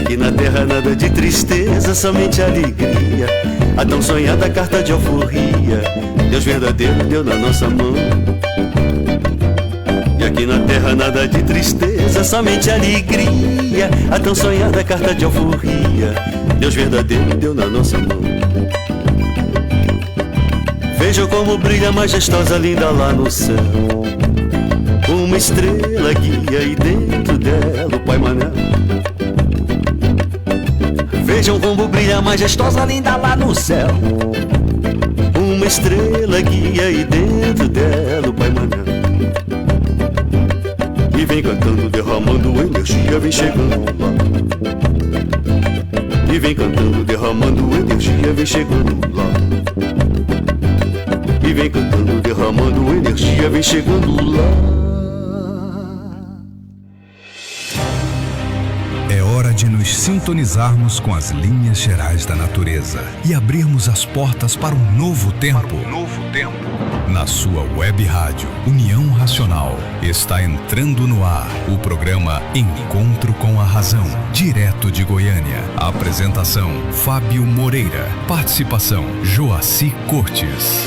aqui na terra nada de tristeza, somente alegria. A tão sonhada carta de alforria, Deus verdadeiro deu na nossa mão. E aqui na terra nada de tristeza, somente alegria. A tão sonhada carta de alforria, Deus verdadeiro deu na nossa mão. Vejam como brilha majestosa, linda lá no céu. Uma estrela guia e dentro dela o Pai Manel. Vejam como brilha majestosa, linda lá no céu. Uma estrela guia e dentro dela o Pai Manel. E vem cantando, derramando energia, vem chegando lá. E vem cantando, derramando energia, vem chegando lá. E vem cantando, derramando energia, vem chegando lá. É hora de nos sintonizarmos com as linhas gerais da natureza e abrirmos as portas para um novo tempo. Na sua web rádio União Racional está entrando no ar o programa Encontro com a Razão, direto de Goiânia. Apresentação: Fábio Moreira. Participação: Joaci Cortes.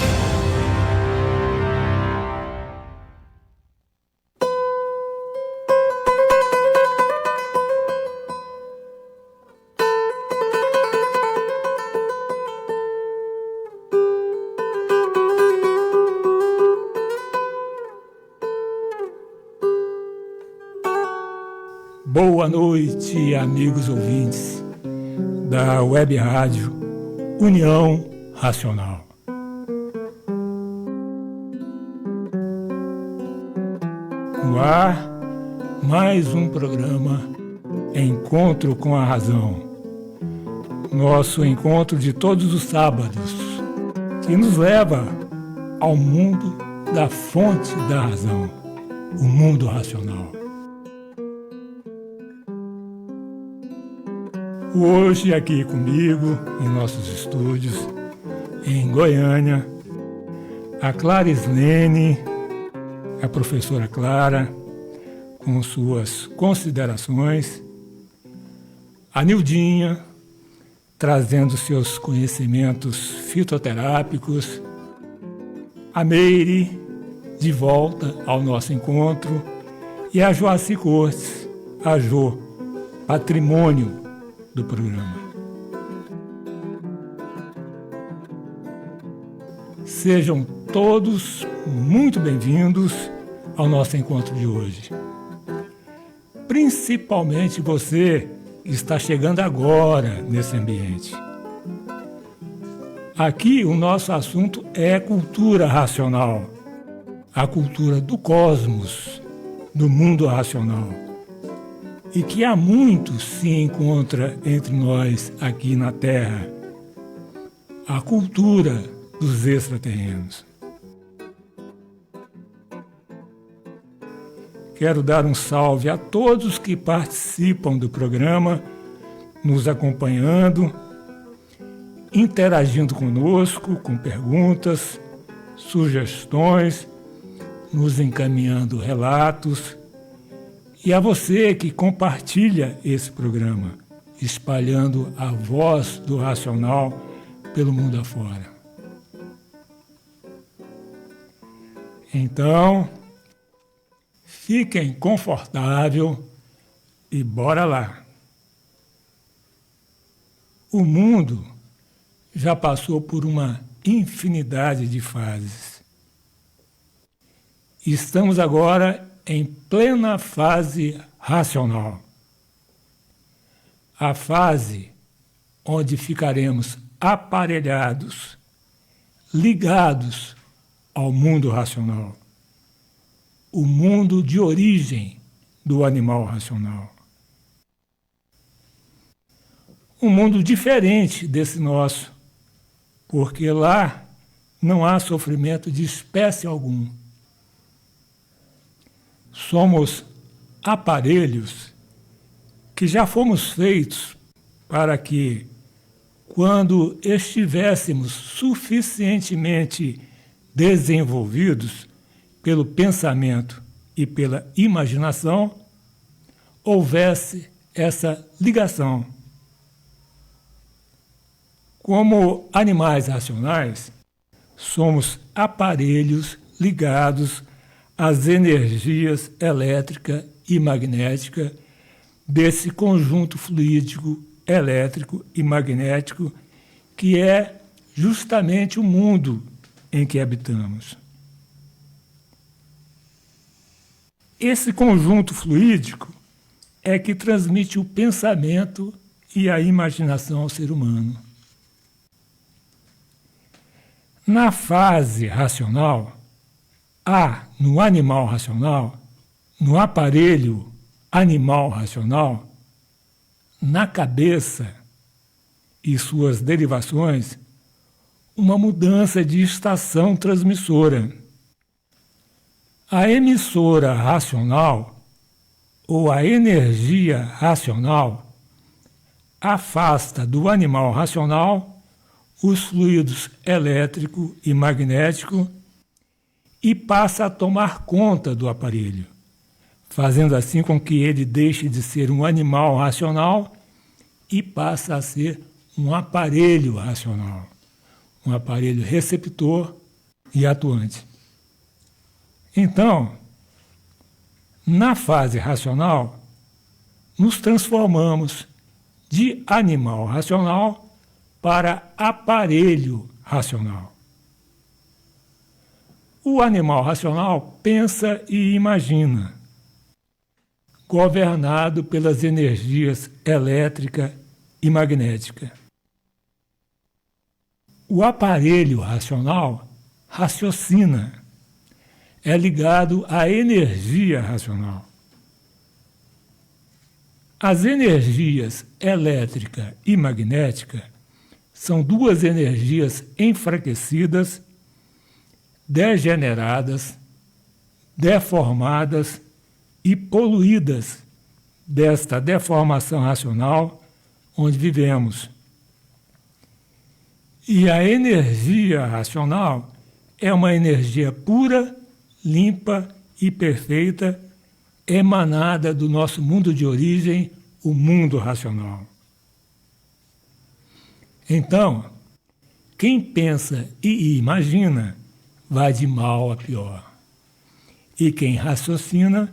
Boa noite, amigos ouvintes da Web Rádio União Racional. No ar, mais um programa Encontro com a Razão. Nosso encontro de todos os sábados, que nos leva ao mundo da fonte da razão, o mundo racional. Hoje aqui comigo, em nossos estúdios, em Goiânia, a Clara Islene, a professora Clara, com suas considerações, a Nildinha, trazendo seus conhecimentos fitoterápicos, a Meire, de volta ao nosso encontro, e a Joaci Cortes, a Jo, patrimônio do programa. Sejam todos muito bem-vindos ao nosso encontro de hoje. Principalmente você que está chegando agora nesse ambiente. Aqui o nosso assunto é cultura racional, a cultura do cosmos, do mundo racional. E que há muito se encontra entre nós aqui na Terra, a cultura dos extraterrenos. Quero dar um salve a todos que participam do programa, nos acompanhando, interagindo conosco com perguntas, sugestões, nos encaminhando relatos. E a você que compartilha esse programa, espalhando a voz do racional pelo mundo afora. Então, fiquem confortáveis e bora lá. O mundo já passou por uma infinidade de fases. Estamos agora em plena fase racional. A fase onde ficaremos aparelhados, ligados ao mundo racional, o mundo de origem do animal racional. Um mundo diferente desse nosso, porque lá não há sofrimento de espécie algum. Somos aparelhos que já fomos feitos para que, quando estivéssemos suficientemente desenvolvidos pelo pensamento e pela imaginação, houvesse essa ligação. Como animais racionais, somos aparelhos ligados às energias elétrica e magnética desse conjunto fluídico, elétrico e magnético que é justamente o mundo em que habitamos. Esse conjunto fluídico é que transmite o pensamento e a imaginação ao ser humano. Na fase racional, há no animal racional, no aparelho animal racional, na cabeça e suas derivações, uma mudança de estação transmissora. A emissora racional, ou a energia racional, afasta do animal racional os fluidos elétrico e magnético e passa a tomar conta do aparelho, fazendo assim com que ele deixe de ser um animal racional e passe a ser um aparelho racional, um aparelho receptor e atuante. Então, na fase racional, nos transformamos de animal racional para aparelho racional. O animal racional pensa e imagina, governado pelas energias elétrica e magnética. O aparelho racional raciocina, é ligado à energia racional. As energias elétrica e magnética são duas energias enfraquecidas, degeneradas, deformadas e poluídas desta deformação racional onde vivemos. E a energia racional é uma energia pura, limpa e perfeita, emanada do nosso mundo de origem, o mundo racional. Então, quem pensa e imagina vai de mal a pior. E quem raciocina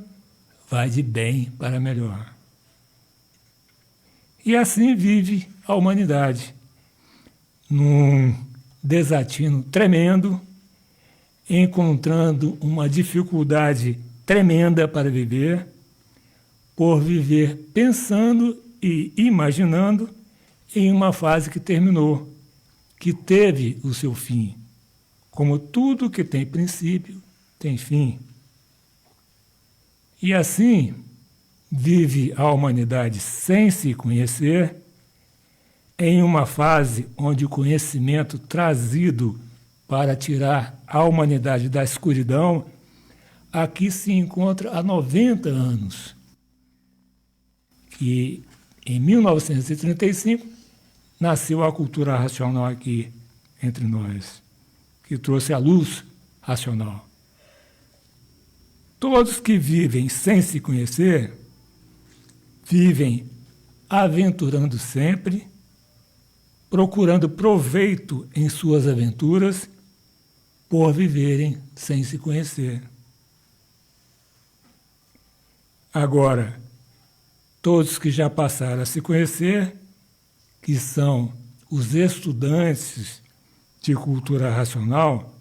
vai de bem para melhor. E assim vive a humanidade, num desatino tremendo, encontrando uma dificuldade tremenda para viver, por viver pensando e imaginando em uma fase que terminou, que teve o seu fim. Como tudo que tem princípio, tem fim. E assim vive a humanidade sem se conhecer, em uma fase onde o conhecimento trazido para tirar a humanidade da escuridão, aqui se encontra há 90 anos, que em 1935 nasceu a cultura racional aqui entre nós, que trouxe a luz racional. Todos que vivem sem se conhecer, vivem aventurando sempre, procurando proveito em suas aventuras, por viverem sem se conhecer. Agora, todos que já passaram a se conhecer, que são os estudantes de cultura racional,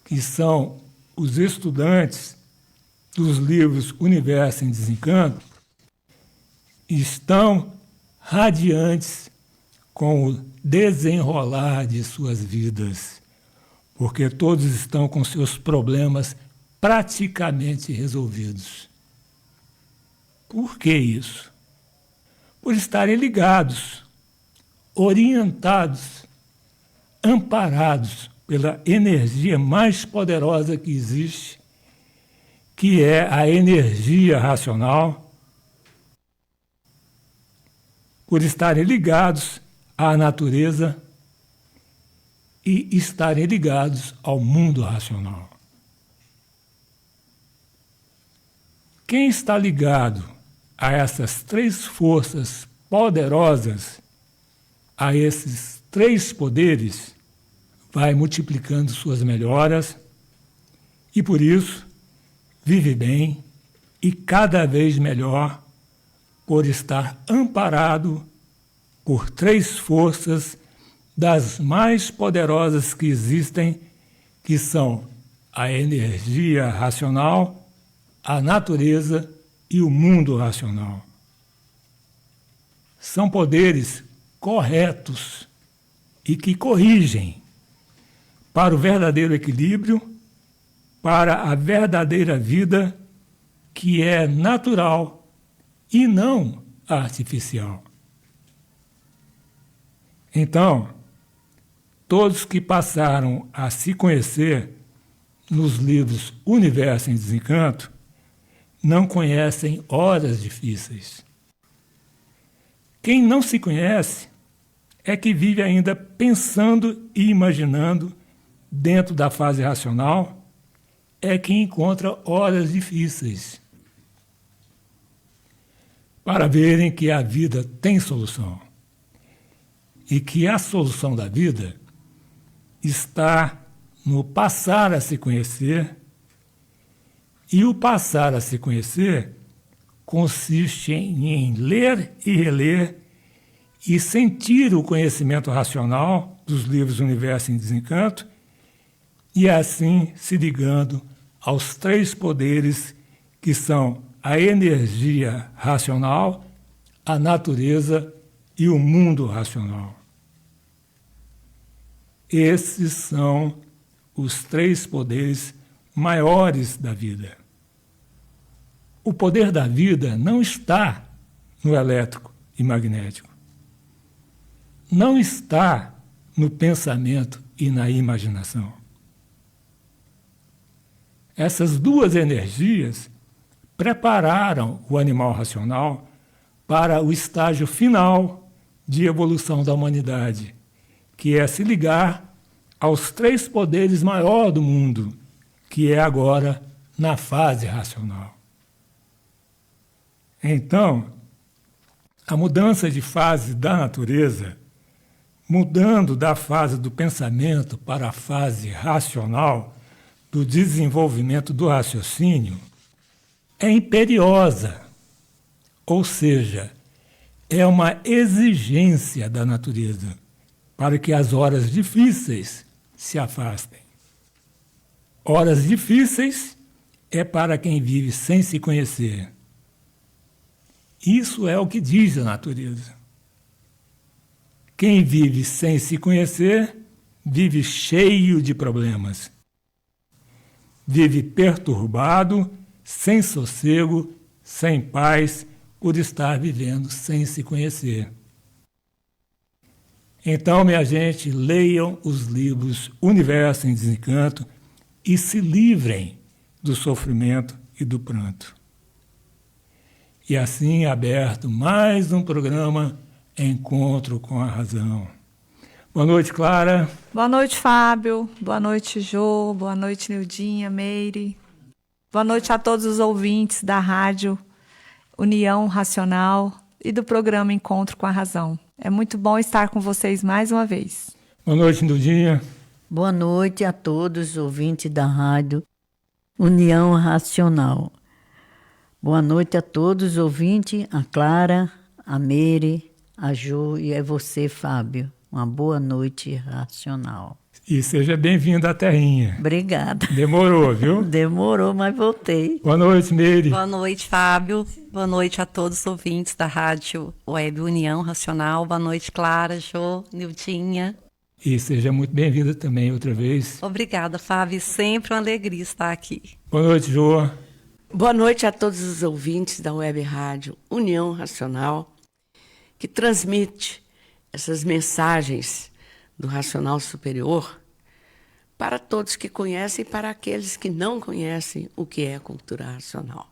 que são os estudantes dos livros Universo em Desencanto, estão radiantes com o desenrolar de suas vidas, porque todos estão com seus problemas praticamente resolvidos. Por que isso? Por estarem ligados, orientados, amparados pela energia mais poderosa que existe, que é a energia racional, por estarem ligados à natureza e estarem ligados ao mundo racional. Quem está ligado a essas três forças poderosas, a esses três poderes, vai multiplicando suas melhoras e, por isso, vive bem e cada vez melhor por estar amparado por três forças das mais poderosas que existem, que são a energia racional, a natureza e o mundo racional. São poderes corretos e que corrigem para o verdadeiro equilíbrio, para a verdadeira vida que é natural e não artificial. Então, todos que passaram a se conhecer nos livros Universo em Desencanto não conhecem horas difíceis. Quem não se conhece é que vive ainda pensando e imaginando dentro da fase racional, é que encontra horas difíceis para verem que a vida tem solução e que a solução da vida está no passar a se conhecer, e o passar a se conhecer consiste em ler e reler e sentir o conhecimento racional dos livros Universo em Desencanto e assim se ligando aos três poderes que são a energia racional, a natureza e o mundo racional. Esses são os três poderes maiores da vida. O poder da vida não está no elétrico e magnético. Não está no pensamento e na imaginação. Essas duas energias prepararam o animal racional para o estágio final de evolução da humanidade, que é se ligar aos três poderes maiores do mundo, que é agora na fase racional. Então, a mudança de fase da natureza, mudando da fase do pensamento para a fase racional, do desenvolvimento do raciocínio, é imperiosa, ou seja, é uma exigência da natureza para que as horas difíceis se afastem. Horas difíceis é para quem vive sem se conhecer. Isso é o que diz a natureza. Quem vive sem se conhecer, vive cheio de problemas. Vive perturbado, sem sossego, sem paz, por estar vivendo sem se conhecer. Então, minha gente, leiam os livros Universo em Desencanto e se livrem do sofrimento e do pranto. E assim é aberto mais um programa Encontro com a Razão. Boa noite, Clara. Boa noite, Fábio. Boa noite, Jô. Boa noite, Nildinha, Meire. Boa noite a todos os ouvintes da rádio União Racional e do programa Encontro com a Razão. É muito bom estar com vocês mais uma vez. Boa noite, Nildinha. Boa noite a todos os ouvintes da rádio União Racional. Boa noite a todos os ouvintes, a Clara, a Meire, a Jô e a você, Fábio. Uma boa noite racional. E seja bem-vindo à Terrinha. Obrigada. Demorou, viu? Demorou, mas voltei. Boa noite, Meire. Boa noite, Fábio. Boa noite a todos os ouvintes da Rádio Web União Racional. Boa noite, Clara, Jô, Nildinha. E seja muito bem-vinda também outra vez. Obrigada, Fábio. Sempre uma alegria estar aqui. Boa noite, Jô. Boa noite a todos os ouvintes da Web Rádio União Racional, que transmite essas mensagens do Racional Superior para todos que conhecem e para aqueles que não conhecem o que é a cultura racional.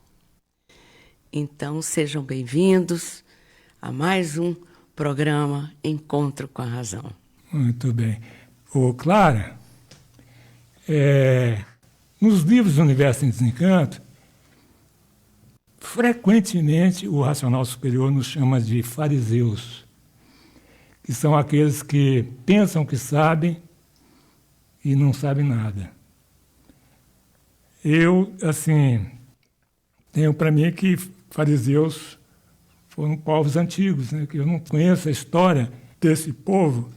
Então, sejam bem-vindos a mais um programa Encontro com a Razão. Muito bem. Ô, Clara, nos livros do Universo em Desencanto, frequentemente o racional superior nos chama de fariseus, que são aqueles que pensam que sabem e não sabem nada. Eu, assim, tenho para mim que fariseus foram povos antigos, né? Que eu não conheço a história desse povo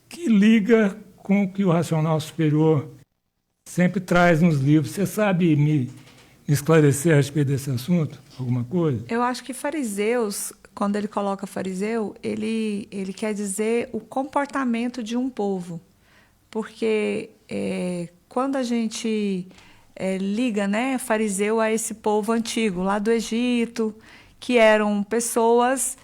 que liga com o que o racional superior sempre traz nos livros. Você sabe me esclarecer a respeito desse assunto? Alguma coisa? Eu acho que fariseus, quando ele coloca fariseu, ele quer dizer o comportamento de um povo. Porque quando a gente liga, né, fariseu a esse povo antigo, lá do Egito, que eram pessoas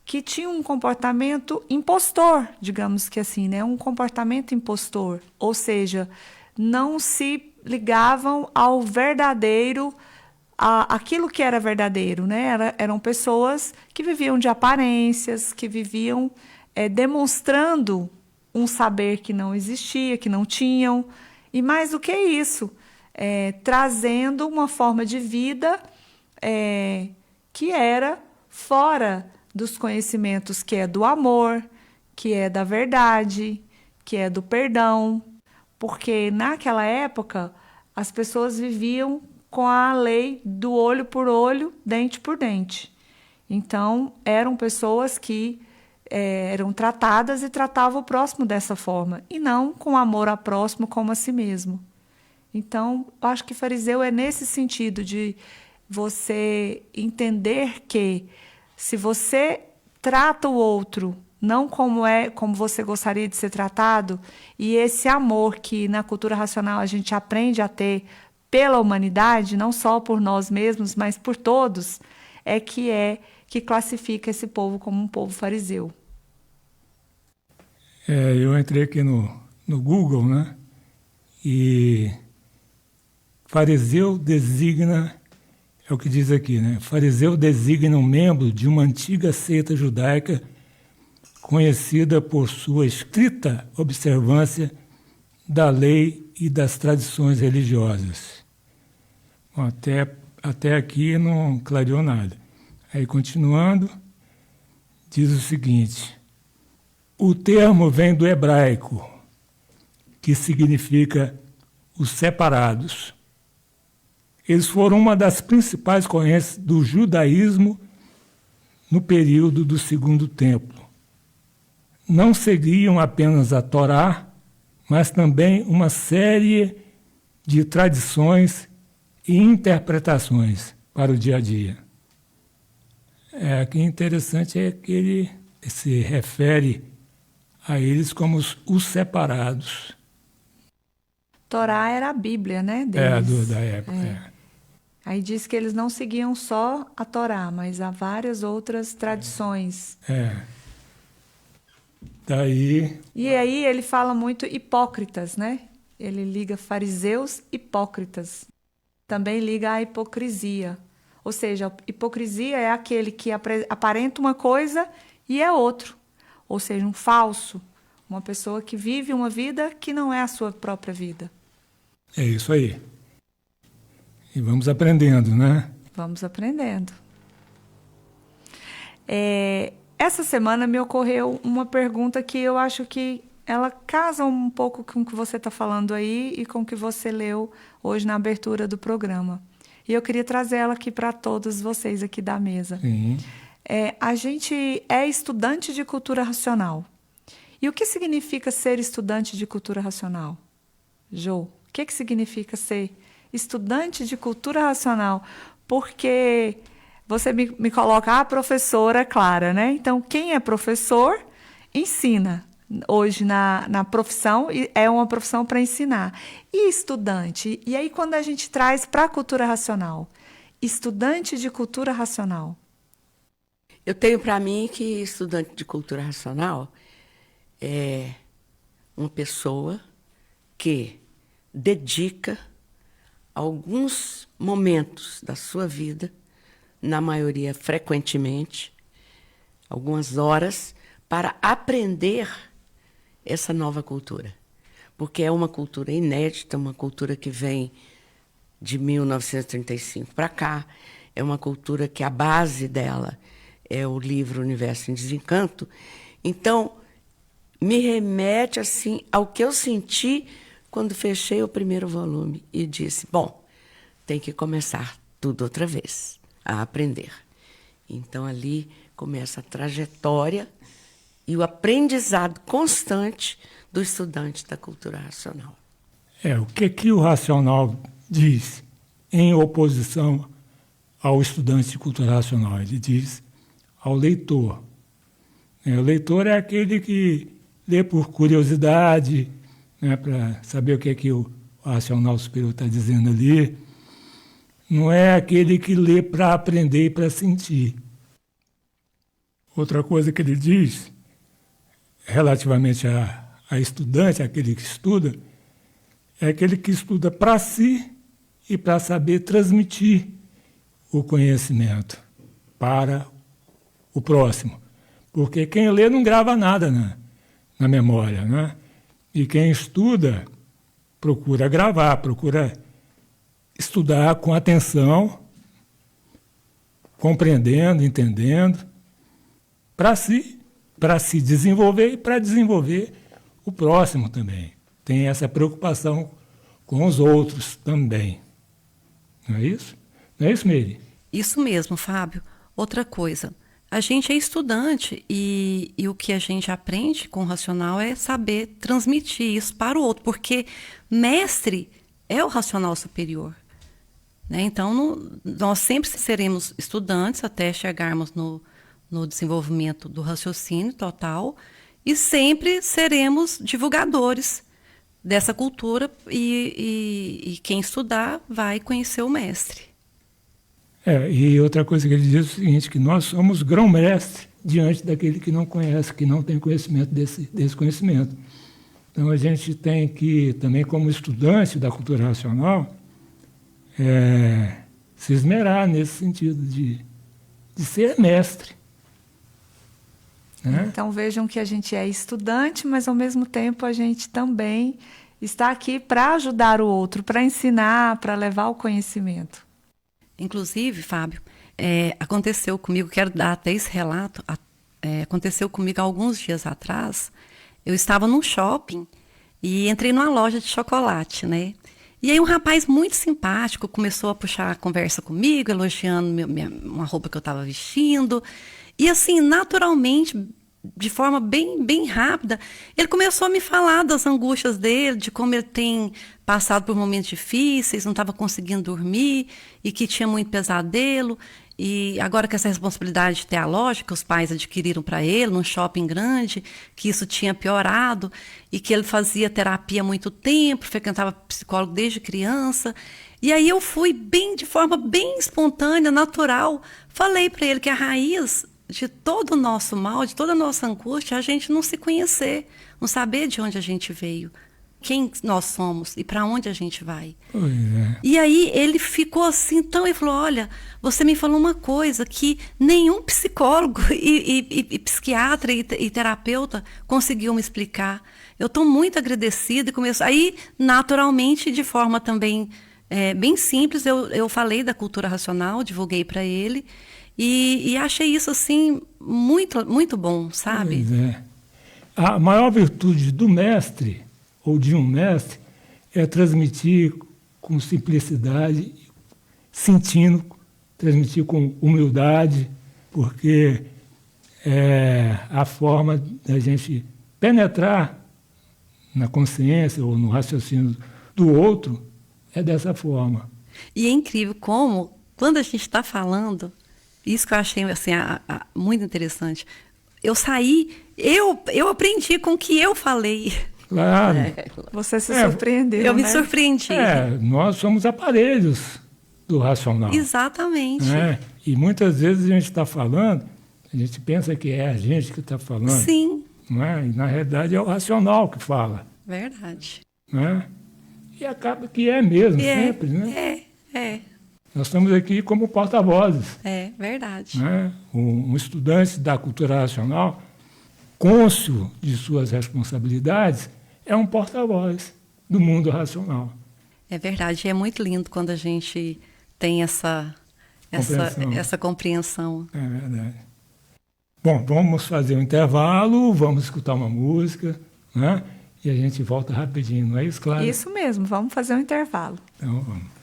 que tinham um comportamento impostor, digamos que assim, né, um comportamento impostor. Ou seja, não se ligavam ao verdadeiro, aquilo que era verdadeiro, né? Eram pessoas que viviam de aparências, que viviam demonstrando um saber que não existia, que não tinham, e mais do que isso, trazendo uma forma de vida que era fora dos conhecimentos, que é do amor, que é da verdade, que é do perdão, porque naquela época as pessoas viviam com a lei do olho por olho, dente por dente. Então, eram pessoas que eram tratadas e tratavam o próximo dessa forma, e não com amor ao próximo como a si mesmo. Então, eu acho que fariseu é nesse sentido de você entender que se você trata o outro não como você gostaria de ser tratado, e esse amor que na cultura racional a gente aprende a ter pela humanidade, não só por nós mesmos, mas por todos, que classifica esse povo como um povo fariseu. Eu entrei aqui no Google, né? E fariseu designa, é o que diz aqui, né? Fariseu designa um membro de uma antiga seita judaica conhecida por sua estrita observância da lei e das tradições religiosas. Bom, até aqui não clareou nada. Aí, continuando, diz o seguinte: o termo vem do hebraico, que significa os separados. Eles foram uma das principais correntes do judaísmo no período do Segundo Templo. Não seguiam apenas a Torá, mas também uma série de tradições e interpretações para o dia a dia. Aqui interessante é que ele se refere a eles como os separados. Torá era a Bíblia, né? Deles. Da época. Aí diz que eles não seguiam só a Torá, mas há várias outras tradições. Daí... E aí ele fala muito hipócritas, né? Ele liga fariseus hipócritas. Também liga à hipocrisia. Ou seja, a hipocrisia é aquele que aparenta uma coisa e é outro. Ou seja, um falso. Uma pessoa que vive uma vida que não é a sua própria vida. É isso aí. E vamos aprendendo, né? Vamos aprendendo. Essa semana me ocorreu uma pergunta que eu acho que ela casa um pouco com o que você está falando aí e com o que você leu hoje na abertura do programa. E eu queria trazer ela aqui para todos vocês aqui da mesa. Sim. A gente é estudante de cultura racional. E o que significa ser estudante de cultura racional? Jô, o que significa ser estudante de cultura racional? Porque você me coloca, professora Clara, né? Então, quem é professor, ensina. Hoje, na profissão, é uma profissão para ensinar. E estudante? E aí, quando a gente traz para a cultura racional? Estudante de cultura racional. Eu tenho para mim que estudante de cultura racional é uma pessoa que dedica alguns momentos da sua vida, na maioria frequentemente, algumas horas, para aprender essa nova cultura. Porque é uma cultura inédita, uma cultura que vem de 1935 para cá. É uma cultura que a base dela é o livro Universo em Desencanto. Então, me remete assim ao que eu senti quando fechei o primeiro volume e disse, bom, tem que começar tudo outra vez, a aprender. Então, ali começa a trajetória e o aprendizado constante do estudante da cultura racional. O que o racional diz em oposição ao estudante de cultura racional? Ele diz ao leitor. O leitor é aquele que lê por curiosidade, né, para saber o que o racional superior está dizendo ali. Não é aquele que lê para aprender e para sentir. Outra coisa que ele diz, relativamente a estudante, aquele que estuda, é aquele que estuda para si e para saber transmitir o conhecimento para o próximo. Porque quem lê não grava nada na memória, né? E quem estuda procura gravar, procura estudar com atenção, compreendendo, entendendo, para se desenvolver e para desenvolver o próximo também. Tem essa preocupação com os outros também. Não é isso? Não é isso, Meire? Isso mesmo, Fábio. Outra coisa, a gente é estudante e o que a gente aprende com o racional é saber transmitir isso para o outro, porque mestre é o racional superior. Né? Então, nós sempre seremos estudantes até chegarmos no desenvolvimento do raciocínio total e sempre seremos divulgadores dessa cultura e quem estudar vai conhecer o mestre. E outra coisa que ele diz é o seguinte, que nós somos grão-mestre diante daquele que não conhece, que não tem conhecimento desse conhecimento. Então, a gente tem que, também como estudante da cultura racional, se esmerar nesse sentido de ser mestre. Né? Então, vejam que a gente é estudante, mas, ao mesmo tempo, a gente também está aqui para ajudar o outro, para ensinar, para levar o conhecimento. Inclusive, Fábio, aconteceu comigo, quero dar até esse relato, aconteceu comigo há alguns dias atrás. Eu estava num shopping e entrei numa loja de chocolate, né? E aí um rapaz muito simpático começou a puxar a conversa comigo, elogiando uma roupa que eu estava vestindo. E assim, naturalmente, de forma bem rápida, ele começou a me falar das angústias dele, de como ele tem passado por momentos difíceis, não estava conseguindo dormir e que tinha muito pesadelo. E agora que essa responsabilidade de ter a loja, que os pais adquiriram para ele, num shopping grande, que isso tinha piorado e que ele fazia terapia há muito tempo, frequentava psicólogo desde criança. E aí eu fui de forma bem espontânea, natural, falei para ele que a raiz de todo o nosso mal, de toda a nossa angústia, é a gente não se conhecer, não saber de onde a gente veio, quem nós somos e para onde a gente vai. E aí ele ficou assim, então ele falou, olha, você me falou uma coisa que nenhum psicólogo e psiquiatra e terapeuta conseguiu me explicar. Eu estou muito agradecida. E começou. Aí, naturalmente, de forma também bem simples, eu falei da cultura racional, divulguei para ele. E achei isso, assim, muito, muito bom, sabe? A maior virtude do mestre, ou de um mestre, é transmitir com simplicidade, sentindo, transmitir com humildade, porque é a forma da gente penetrar na consciência ou no raciocínio do outro é dessa forma. E é incrível como, quando a gente está falando... Isso que eu achei assim, muito interessante. Eu saí, eu aprendi com o que eu falei. Claro. Você se surpreendeu, eu me né? surpreendi. Nós somos aparelhos do racional. Exatamente. Né? E muitas vezes a gente está falando, a gente pensa que é a gente que está falando. Sim. Não é? E na realidade é o racional que fala. Verdade. Né? E acaba que é mesmo, sempre, né? Nós estamos aqui como porta-vozes. É verdade. Né? Um estudante da cultura racional, cônscio de suas responsabilidades, é um porta-voz do mundo racional. É verdade, é muito lindo quando a gente tem essa compreensão. É verdade. Bom, vamos fazer um intervalo, vamos escutar uma música, né? E a gente volta rapidinho, não é isso, Clara? Isso mesmo, vamos fazer um intervalo. Então, vamos.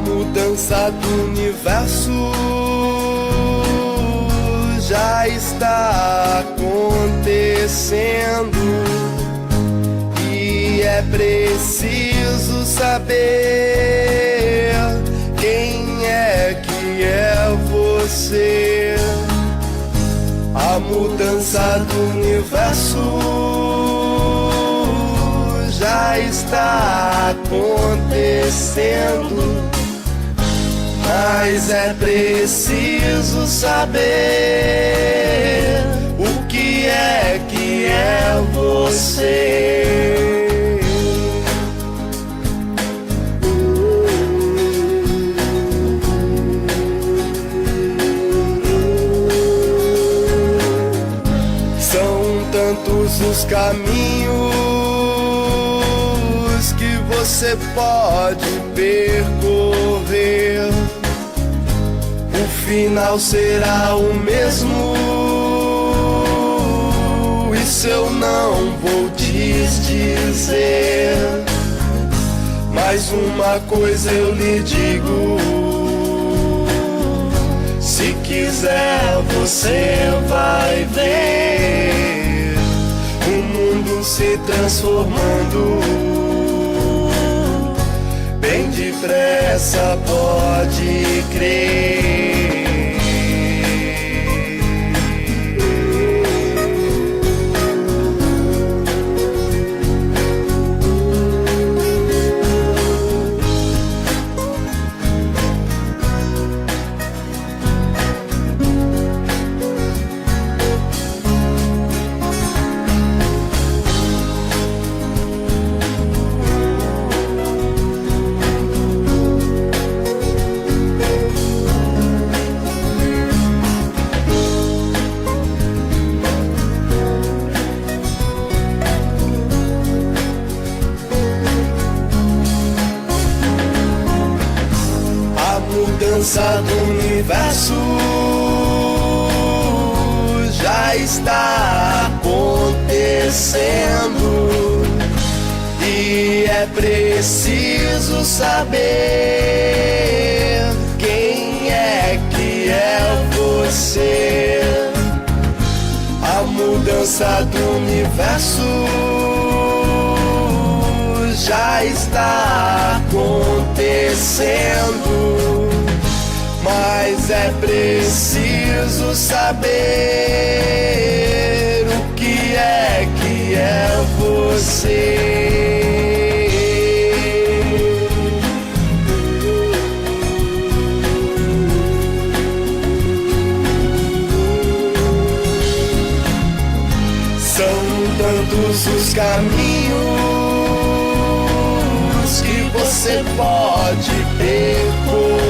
Mudança do universo já está acontecendo e é preciso saber quem é que é você. A mudança do universo já está acontecendo, mas é preciso saber o que é você. São tantos os caminhos que você pode percorrer. O final será o mesmo, isso eu não vou te dizer. Mas uma coisa eu lhe digo: se quiser você vai ver o mundo se transformando. Bem depressa, pode crer. Mudança do universo já está acontecendo e é preciso saber quem é que é você. A mudança do universo já está acontecendo, mas é preciso saber o que é você. São tantos os caminhos que você pode percorrer.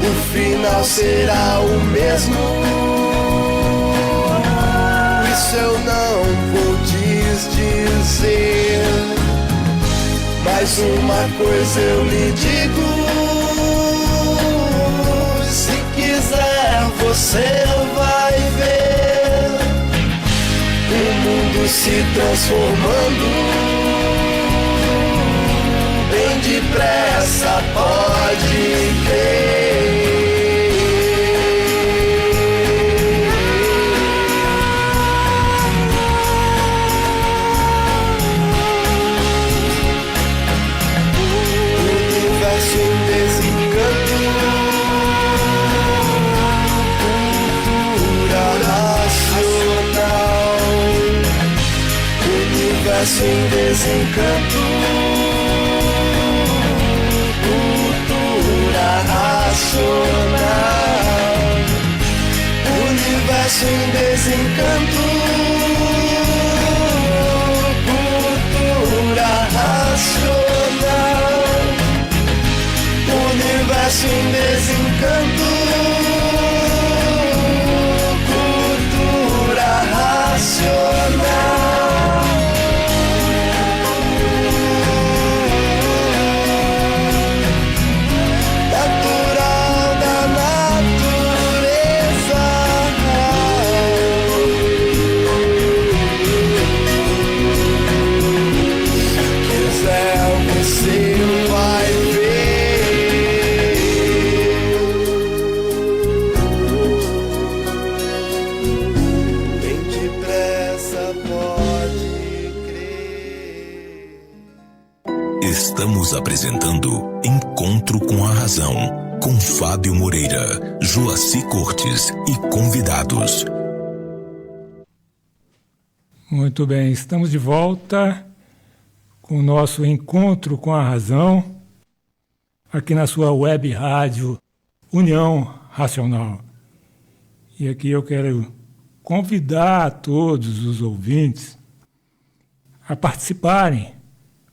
O final será o mesmo, isso eu não vou te dizer. Mas uma coisa eu lhe digo: se quiser você vai ver o mundo se transformando. Bem depressa, pode crer. universo em desencanto, cultura racional. Universo em desencanto, cultura racional. Universo em desencanto, cultura racional. Natural da natureza. Se quiser você vai ver. Bem depressa pode crer. Estamos apresentando Encontro com a Razão, com Fábio Moreira, Joaci Cortes e convidados. Muito bem, estamos de volta com o nosso Encontro com a Razão, aqui na sua web rádio União Racional. E aqui eu quero convidar a todos os ouvintes a participarem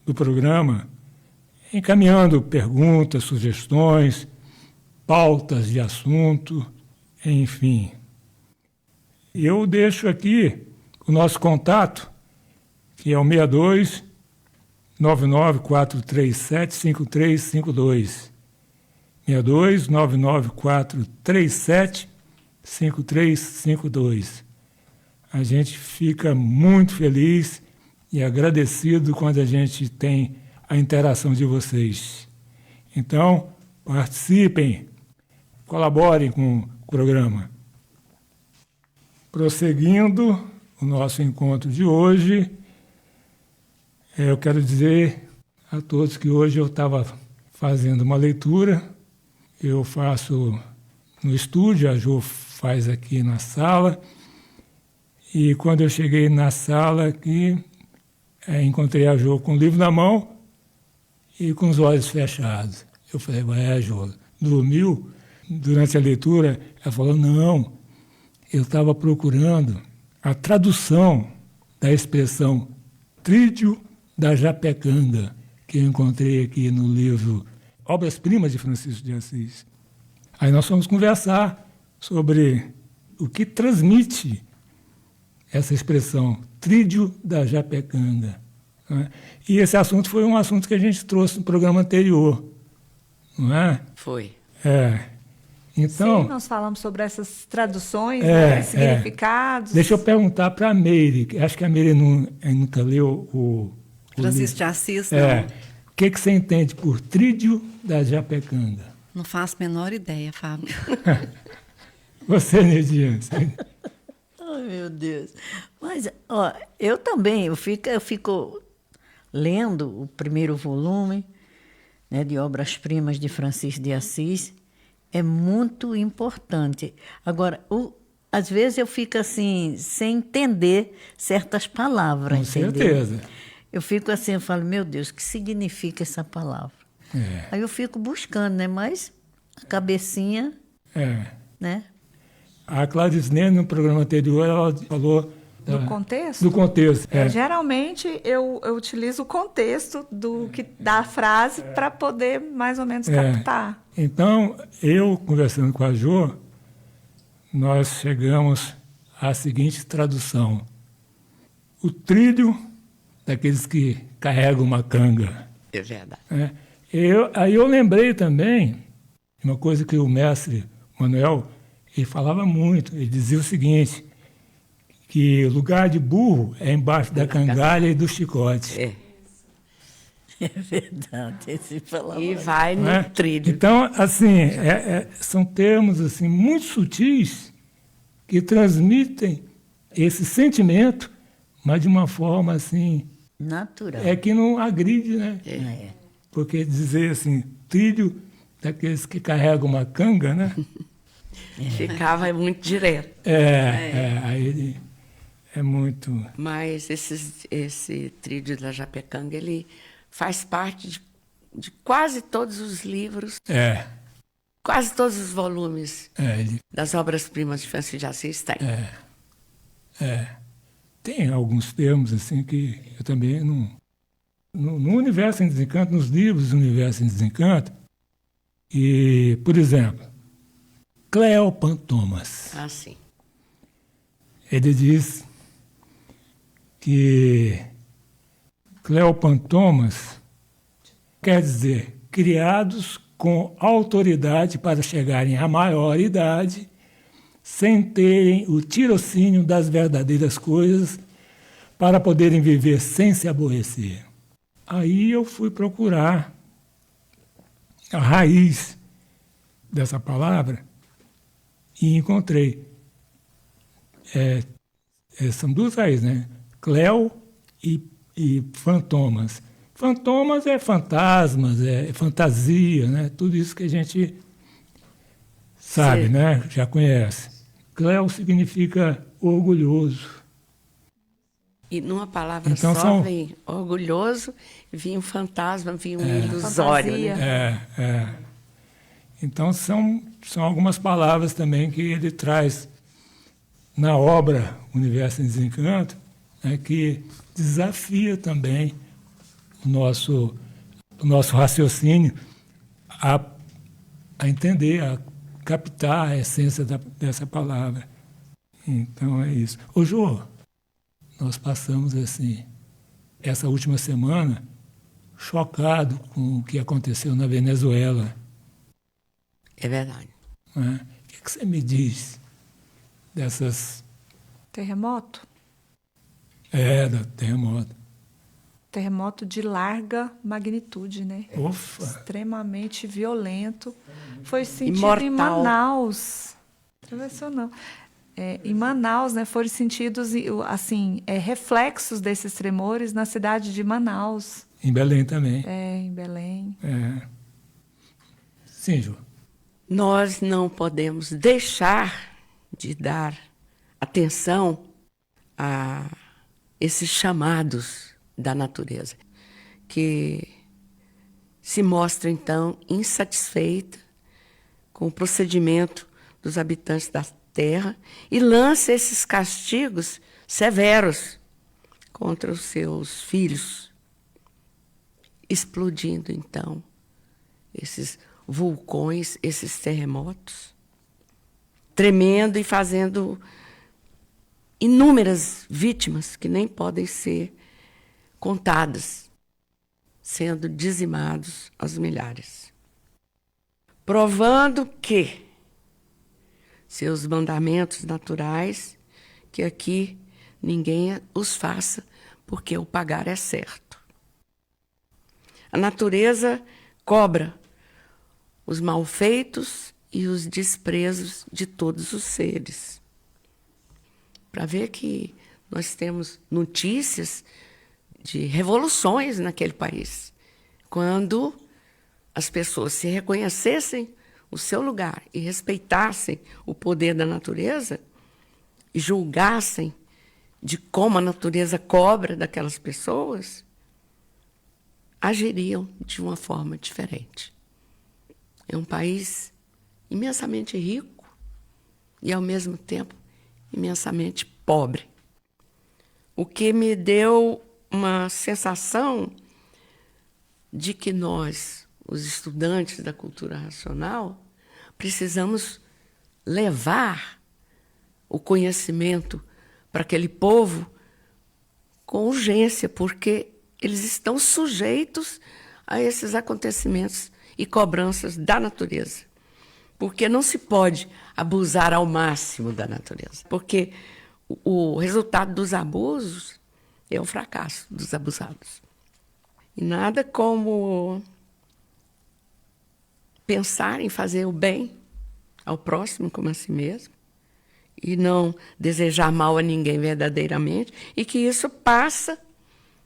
do programa, encaminhando perguntas, sugestões, pautas de assunto, enfim. E eu deixo aqui o nosso contato, que é o 62 99437 5352. 62 99437 5352. A gente fica muito feliz e agradecido quando a gente tem a interação de vocês. Então, participem, colaborem com o programa. Prosseguindo o nosso encontro de hoje, eu quero dizer a todos que hoje eu estava fazendo uma leitura. Eu faço no estúdio, a Jo faz aqui na sala. E quando eu cheguei na sala aqui, encontrei a Jo com o livro na mão e com os olhos fechados. Eu falei, Jo, dormiu? Durante a leitura, ela falou, não, eu estava procurando a tradução da expressão trídio da Japecanga, que eu encontrei aqui no livro Obras-Primas de Francisco de Assis. Aí nós fomos conversar sobre o que transmite essa expressão, trídio da Japecanga. Né? E esse assunto foi um assunto que a gente trouxe no programa anterior, não é? Foi. Então, sim, nós falamos sobre essas traduções, significados. Deixa eu perguntar para a Meire, acho que a Meire nunca leu o Francisco de Assis, não. O que você entende por trídio da Japecanga? Não faço a menor ideia, Fábio. Você, Nidinha? Ai, meu Deus. Mas, ó, eu também, eu fico lendo o primeiro volume, né, de Obras-Primas de Francisco de Assis. É muito importante. Agora, às vezes eu fico assim, sem entender certas palavras. Com certeza. Eu fico assim, eu falo, meu Deus, o que significa essa palavra? Aí eu fico buscando, né? Mas a cabecinha, né? A Clarice, no programa anterior, ela falou do contexto? Do contexto. Geralmente eu utilizo o contexto da frase para poder mais ou menos captar. Então, eu conversando com a Jo, nós chegamos à seguinte tradução: o trilho daqueles que carregam uma canga. É verdade. Aí eu lembrei também de uma coisa que o mestre Manuel, ele falava muito. Ele dizia o seguinte, que o lugar de burro é embaixo da cangalha e do chicote. É verdade, esse falava. E vai no trilho. Então, assim, são termos assim, muito sutis que transmitem esse sentimento, mas de uma forma assim... natural. Que não agride, né? Porque dizer assim, trilho daqueles que carregam uma canga, né? Ficava muito direto. Aí É muito... Mas esse trídio da Japecanga, ele faz parte de quase todos os livros, quase todos os volumes das obras-primas de Francisco de Assis tem. Tem alguns termos assim que eu também não... No Universo em Desencanto, nos livros do Universo em Desencanto, e, por exemplo, Cleopan Thomas. Ah, sim. Ele diz que Cleopan Thomas quer dizer criados com autoridade para chegarem à maioridade sem terem o tirocínio das verdadeiras coisas para poderem viver sem se aborrecer. Aí eu fui procurar a raiz dessa palavra e encontrei. São duas raízes, né? Cleo e fantomas. Fantomas é fantasmas, é fantasia, né? Tudo isso que a gente sabe, Sim. né? Já conhece. Cleo significa orgulhoso. E numa palavra Então, só vem orgulhoso, vinha um fantasma, vinha um ilusório. Fantasia. Né? Então são algumas palavras também que ele traz na obra Universo em Desencanto, né, que desafia também o nosso raciocínio a entender, a captar a essência dessa palavra. Então é isso. Ô Jô, nós passamos assim, essa última semana, chocado com o que aconteceu na Venezuela. É verdade. Né? O que você me diz dessas... Terremoto? Do terremoto. Terremoto de larga magnitude, né? Ufa! Extremamente violento. Foi sentido Imortal. em Manaus. Atravessou, não. Em Manaus, né, foram sentidos assim, reflexos desses tremores na cidade de Manaus. Em Belém também. Em Belém. Sim, Ju. Nós não podemos deixar de dar atenção a esses chamados da natureza, que se mostra, então, insatisfeita com o procedimento dos habitantes da Terra e lança esses castigos severos contra os seus filhos, explodindo, então, esses vulcões, esses terremotos, tremendo e fazendo inúmeras vítimas que nem podem ser contadas, sendo dizimados aos milhares. Provando que seus mandamentos naturais, que aqui ninguém os faça, porque o pagar é certo. A natureza cobra os malfeitos e os desprezos de todos os seres. Para ver que nós temos notícias de revoluções naquele país, quando as pessoas se reconhecessem o seu lugar e respeitassem o poder da natureza e julgassem de como a natureza cobra daquelas pessoas, agiriam de uma forma diferente. É um país imensamente rico e, ao mesmo tempo, imensamente pobre. O que me deu uma sensação de que nós, os estudantes da cultura racional, precisamos levar o conhecimento para aquele povo com urgência, porque eles estão sujeitos a esses acontecimentos e cobranças da natureza. Porque não se pode abusar ao máximo da natureza, porque o resultado dos abusos é o fracasso dos abusados. E nada como pensar em fazer o bem ao próximo como a si mesmo, e não desejar mal a ninguém verdadeiramente, e que isso passa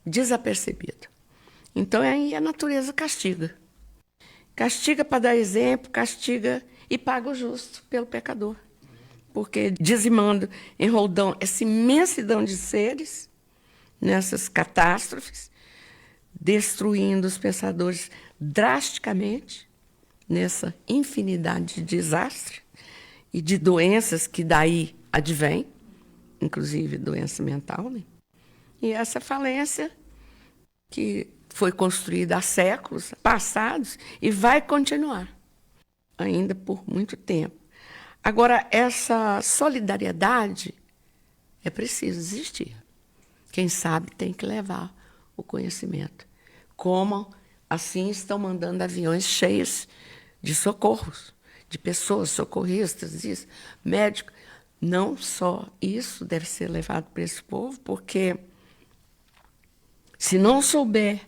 desapercebido. Então aí a natureza castiga. Castiga para dar exemplo, castiga e paga o justo pelo pecador. porque dizimando em roldão essa imensidão de seres, nessas catástrofes, destruindo os pensadores drasticamente, nessa infinidade de desastres e de doenças que daí advêm, inclusive doença mental, né? E essa falência que foi construída há séculos passados e vai continuar ainda por muito tempo. Agora, essa solidariedade é preciso existir. Quem sabe tem que levar o conhecimento. Como assim estão mandando aviões cheios de socorros, de pessoas socorristas, isso, médicos. Não só isso deve ser levado para esse povo, porque se não souber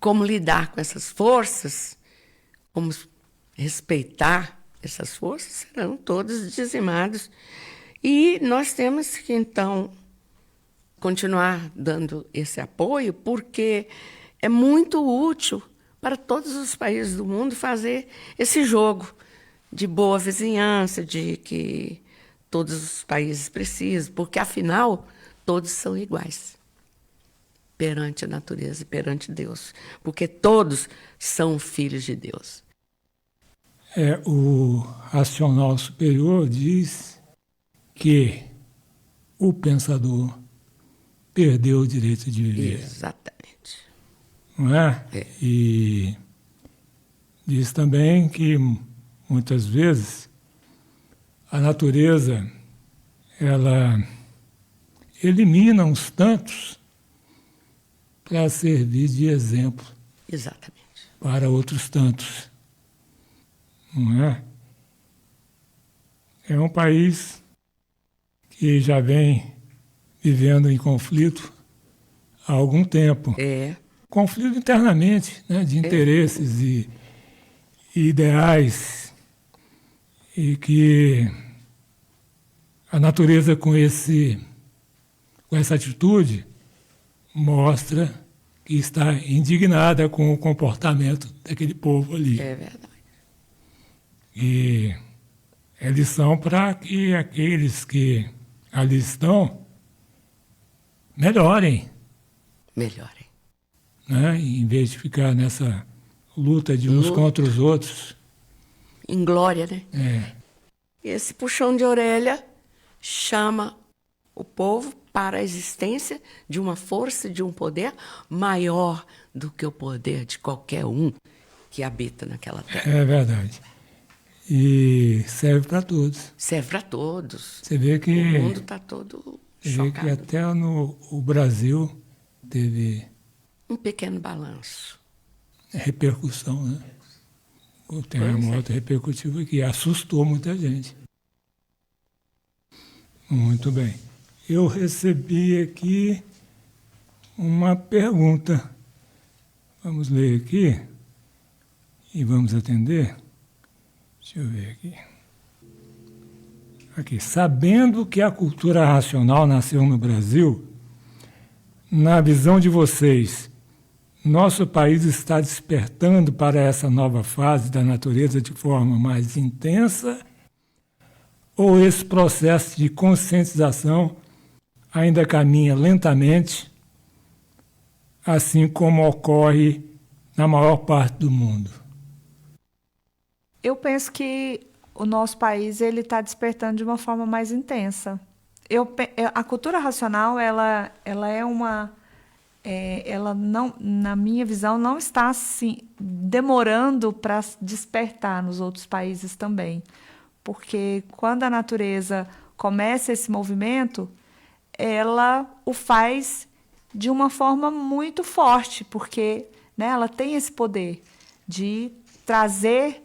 como lidar com essas forças, como respeitar essas forças, serão todos dizimados. E nós temos que, então, continuar dando esse apoio, porque é muito útil para todos os países do mundo fazer esse jogo de boa vizinhança, de que todos os países precisam, porque, afinal, todos são iguais perante a natureza e perante Deus, porque todos são filhos de Deus. O racional superior diz que o pensador perdeu o direito de viver. Exatamente. Não é? E diz também que, muitas vezes, a natureza ela elimina uns tantos para servir de exemplo. Exatamente. Para outros tantos. Não é? É um país que já vem vivendo em conflito há algum tempo. Conflito internamente, né, de interesses e ideais, e que a natureza com essa atitude mostra que está indignada com o comportamento daquele povo ali. É verdade. E é lição para que aqueles que ali estão melhorem. Melhorem. Né? Em vez de ficar nessa luta de uns contra os outros. Em glória, né? Esse puxão de orelha chama o povo para a existência de uma força, de um poder maior do que o poder de qualquer um que habita naquela terra. É verdade. E serve para todos. Serve para todos. Você vê que o mundo está todo chocado. Vê que até o Brasil teve um pequeno balanço. Repercussão, né? O terremoto repercutiu aqui, assustou muita gente. Muito bem. Eu recebi aqui uma pergunta. Vamos ler aqui e vamos atender. Deixa eu ver aqui. Aqui. Sabendo que a cultura racional nasceu no Brasil, na visão de vocês, nosso país está despertando para essa nova fase da natureza de forma mais intensa, ou esse processo de conscientização ainda caminha lentamente, assim como ocorre na maior parte do mundo? Eu penso que o nosso país ele está despertando de uma forma mais intensa. A cultura racional ela é uma ela não, na minha visão, não está assim demorando para despertar nos outros países também, porque quando a natureza começa esse movimento, ela o faz de uma forma muito forte, porque, né, ela tem esse poder de trazer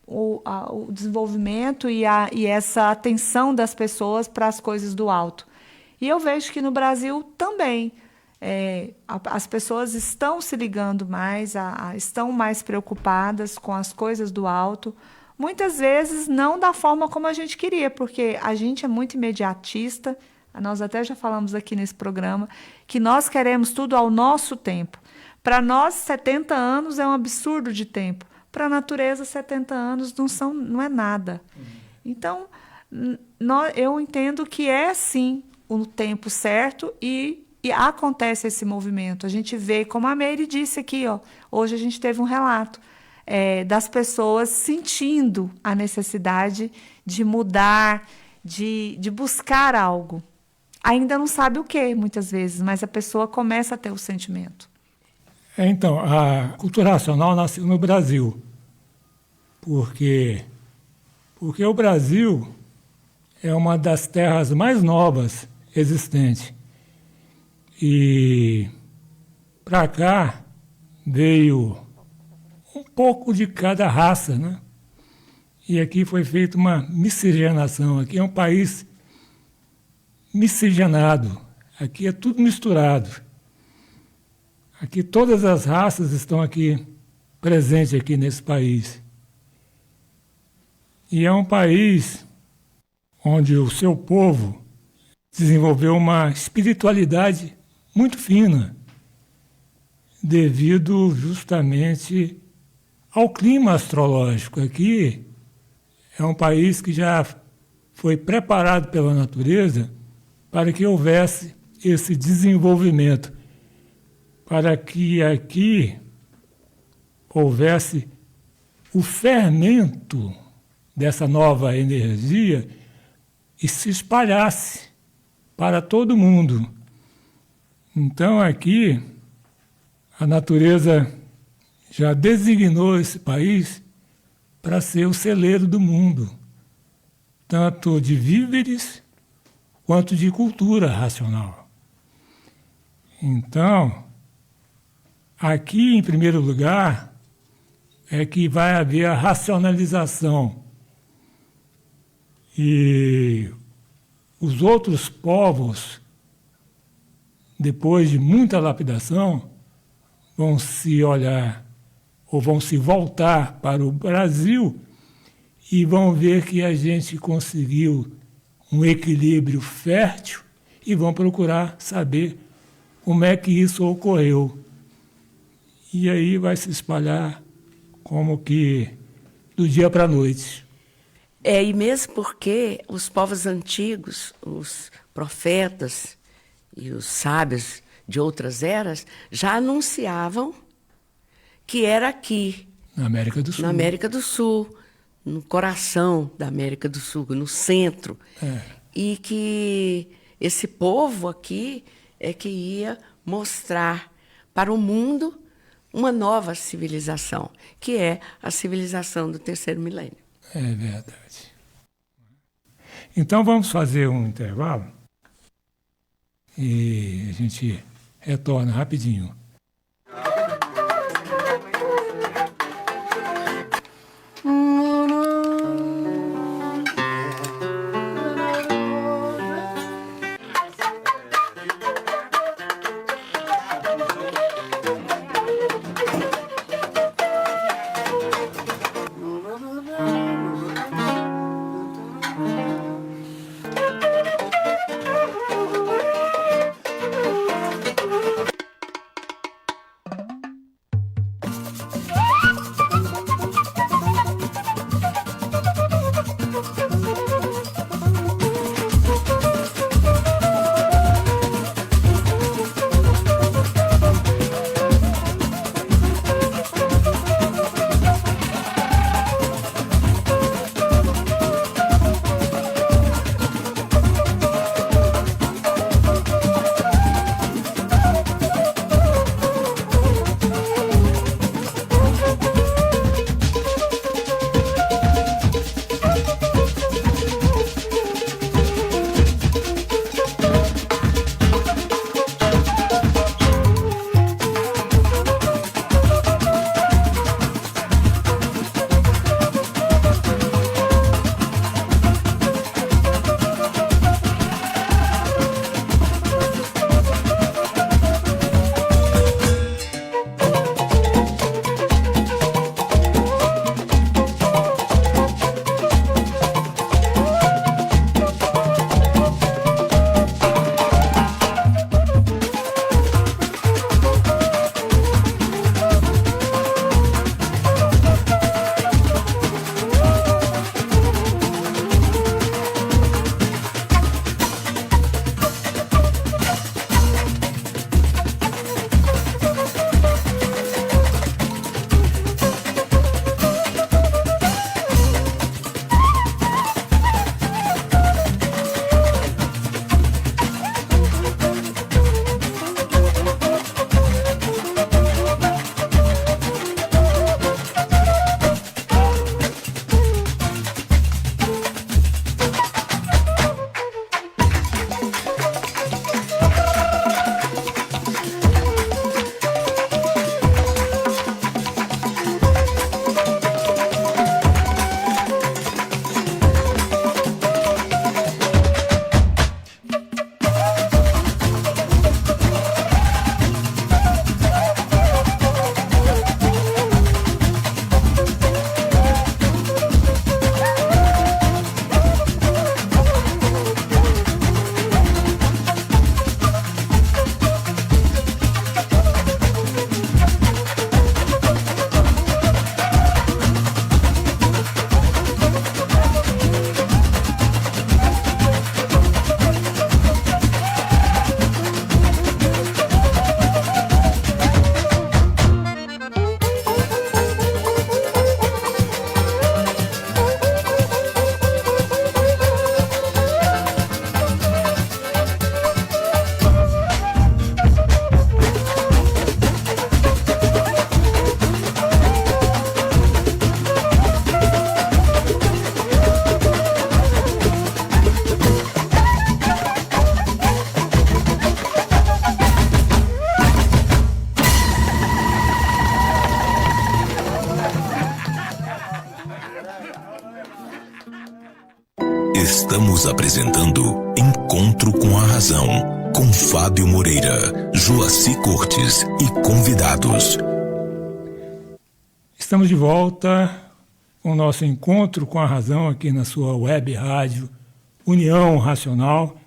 o desenvolvimento e essa atenção das pessoas para as coisas do alto. E eu vejo que no Brasil também as pessoas estão se ligando mais, estão mais preocupadas com as coisas do alto, muitas vezes não da forma como a gente queria, porque a gente é muito imediatista. Nós até já falamos aqui nesse programa que nós queremos tudo ao nosso tempo. Para nós, 70 anos é um absurdo de tempo. Para a natureza, 70 anos não é nada. Então, eu entendo que é, sim, o tempo certo e acontece esse movimento. A gente vê, como a Meire disse aqui, ó, hoje a gente teve um relato das pessoas sentindo a necessidade de mudar, de buscar algo. Ainda não sabe o que, muitas vezes, mas a pessoa começa a ter o sentimento. Então, a cultura racional nasceu no Brasil, porque o Brasil é uma das terras mais novas existentes. E para cá veio um pouco de cada raça, né? E aqui foi feita uma miscigenação. Aqui é um país miscigenado. Aqui é tudo misturado. Aqui todas as raças estão aqui presentes aqui nesse país. E é um país onde o seu povo desenvolveu uma espiritualidade muito fina, devido justamente ao clima astrológico. Aqui é um país que já foi preparado pela natureza para que houvesse esse desenvolvimento, para que aqui houvesse o fermento dessa nova energia e se espalhasse para todo mundo. Então, aqui, a natureza já designou esse país para ser o celeiro do mundo, tanto de víveres quanto de cultura racional. Então, aqui, em primeiro lugar, é que vai haver a racionalização. E os outros povos, depois de muita lapidação, vão se olhar ou vão se voltar para o Brasil e vão ver que a gente conseguiu um equilíbrio fértil e vão procurar saber como é que isso ocorreu. E aí vai se espalhar como que do dia para a noite. E mesmo porque os povos antigos, os profetas e os sábios de outras eras já anunciavam que era aqui, Na América do Sul. na América do Sul, no coração da América do Sul, no centro. E que esse povo aqui é que ia mostrar para o mundo uma nova civilização, que é a civilização do terceiro milênio. É verdade. Então vamos fazer um intervalo e a gente retorna rapidinho. Estamos apresentando Encontro com a Razão, com Fábio Moreira, Joaci Cortes e convidados. Estamos de volta com o nosso Encontro com a Razão aqui na sua web rádio União Racional,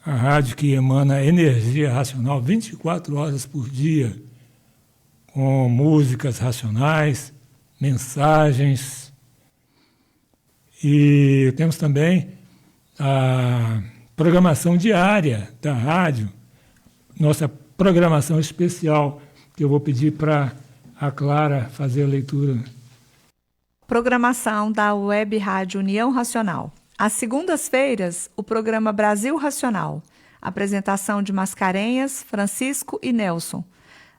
a rádio que emana energia racional 24 horas por dia, com músicas racionais, mensagens. E temos também a programação diária da rádio, nossa programação especial, que eu vou pedir para a Clara fazer a leitura. Programação da Web Rádio União Racional. Às segundas-feiras, o programa Brasil Racional. Apresentação de Mascarenhas, Francisco e Nelson.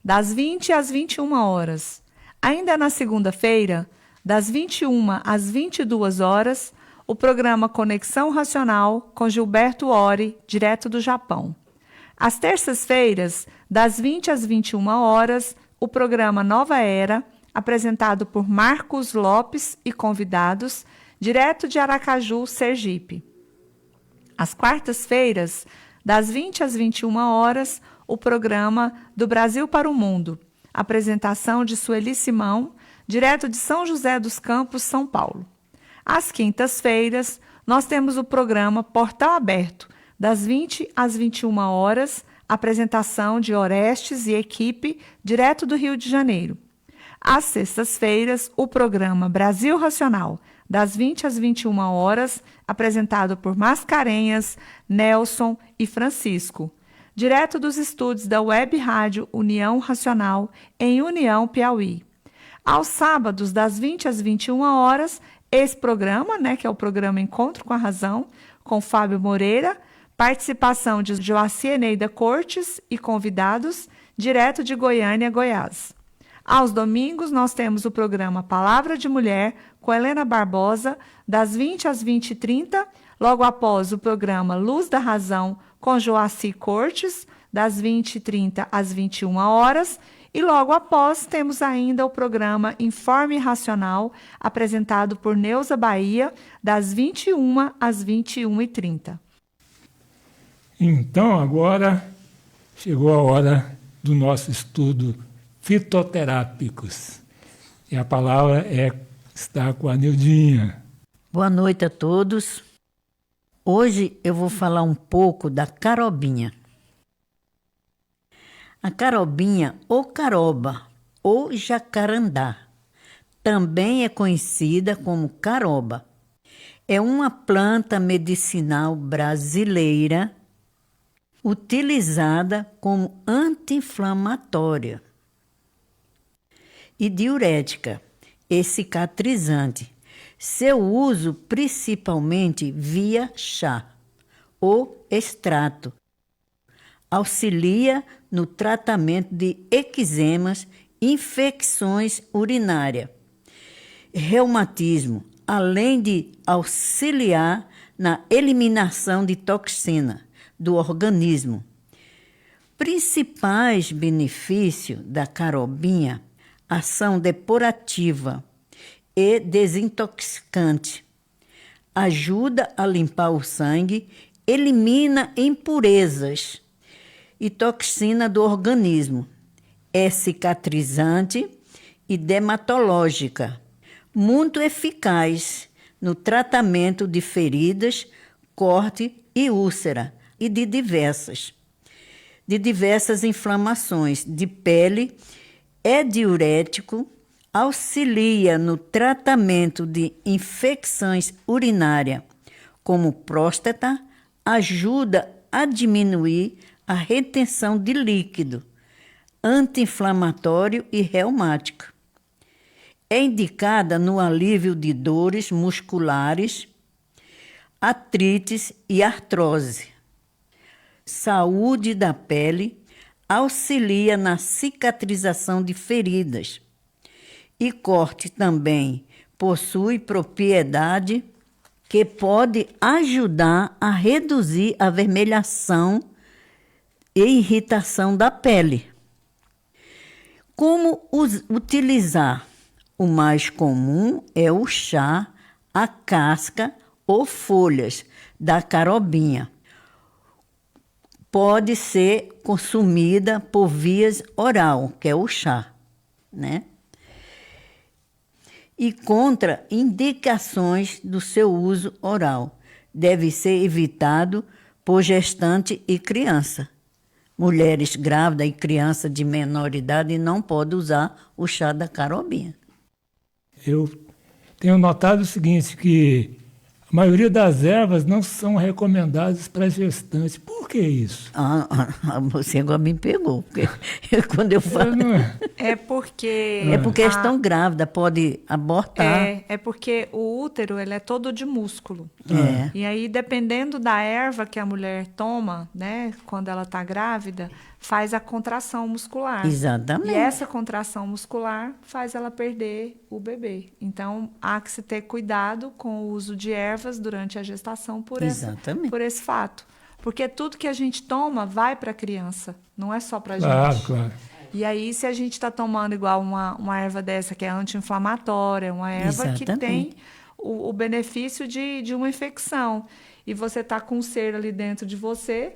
Das 20 às 21 horas. Ainda na segunda-feira, das 21 às 22 horas, o programa Conexão Racional com Gilberto Ori, direto do Japão. Às terças-feiras, das 20 às 21 horas, o programa Nova Era, apresentado por Marcos Lopes e convidados, direto de Aracaju, Sergipe. Às quartas-feiras, das 20 às 21 horas, o programa Do Brasil para o Mundo, apresentação de Sueli Simão, direto de São José dos Campos, São Paulo. Às quintas-feiras, nós temos o programa Portal Aberto, das 20 às 21 horas, apresentação de Orestes e equipe, direto do Rio de Janeiro. Às sextas-feiras, o programa Brasil Racional, das 20 às 21 horas, apresentado por Mascarenhas, Nelson e Francisco, direto dos estúdios da Web Rádio União Racional, em União, Piauí. Aos sábados, das 20 às 21 horas, esse programa, que é o programa Encontro com a Razão, com Fábio Moreira, participação de Joaci Eneida Cortes e convidados, direto de Goiânia, Goiás. Aos domingos, nós temos o programa Palavra de Mulher, com Helena Barbosa, das 20 às 20h30, logo após o programa Luz da Razão, com Joaci Cortes, das 20h30 às 21 horas, e logo após temos ainda o programa Informe Racional, apresentado por Neuza Bahia, das 21 às 21h30. Então, agora chegou a hora do nosso estudo fitoterápicos. E a palavra está com a Nildinha. Boa noite a todos. Hoje eu vou falar um pouco da carobinha. A carobinha, ou caroba, ou jacarandá, também é conhecida como caroba. É uma planta medicinal brasileira utilizada como anti-inflamatória e diurética e cicatrizante. Seu uso principalmente via chá ou extrato. Auxilia no tratamento de eczemas, infecções urinárias, reumatismo, além de auxiliar na eliminação de toxina do organismo. Principais benefícios da carobinha: ação depurativa e desintoxicante. Ajuda a limpar o sangue, elimina impurezas e toxina do organismo. É cicatrizante e dermatológica. Muito eficaz no tratamento de feridas, corte e úlcera e de diversas inflamações de pele. É diurético, auxilia no tratamento de infecções urinárias, como próstata, ajuda a diminuir a retenção de líquido, anti-inflamatório e reumática. É indicada no alívio de dores musculares, artrites e artrose. Saúde da pele, auxilia na cicatrização de feridas. E corte também possui propriedade que pode ajudar a reduzir a avermelhação e irritação da pele. Como utilizar? O mais comum é o chá, a casca ou folhas da carobinha. Pode ser consumida por vias oral, que é o chá, né? E contraindicações do seu uso oral. Deve ser evitado por gestante e criança. Mulheres grávidas e crianças de menor idade não podem usar o chá da carobinha. Eu tenho notado o seguinte, que a maioria das ervas não são recomendadas para gestantes. Por que isso? Você agora me pegou. Porque quando eu falo... É porque... É porque estão grávidas, pode abortar. É porque o útero ele é todo de músculo. É. E aí, dependendo da erva que a mulher toma, né, quando ela está grávida, faz a contração muscular. Exatamente. E essa contração muscular faz ela perder o bebê. Então, há que se ter cuidado com o uso de ervas durante a gestação por esse fato. Porque tudo que a gente toma vai para a criança, não é só para a gente. Claro. E aí, se a gente está tomando igual uma erva dessa que é anti-inflamatória, uma erva que tem o benefício de uma infecção, e você está com um ser ali dentro de você,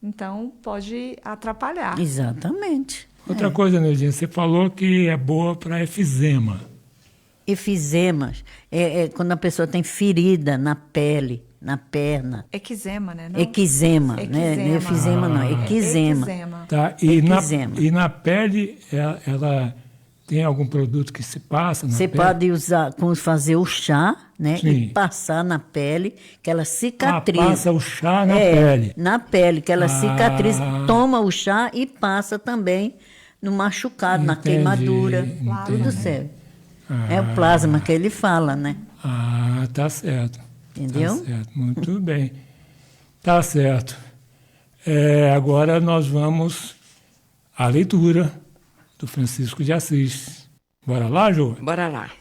então pode atrapalhar. Exatamente. Outra coisa, Neudinha, você falou que é boa para efizema. Efizema é quando a pessoa tem ferida na pele, na perna. Eczema, né? Não? Eczema, né? Não é efizema, não. Eczema. Tá. E na pele, ela tem algum produto que se passa na pele? Você pode usar, fazer o chá, né? Sim. E passar na pele, que ela cicatriza. Passa o chá na pele. Na pele, que ela cicatriza. Toma o chá e passa também no machucado, na queimadura. Tudo serve. É o plasma que ele fala, né? Tá certo. Entendeu? Tá certo, muito bem. Tá certo. Agora nós vamos à leitura do Francisco de Assis. Bora lá, Jô? Bora lá.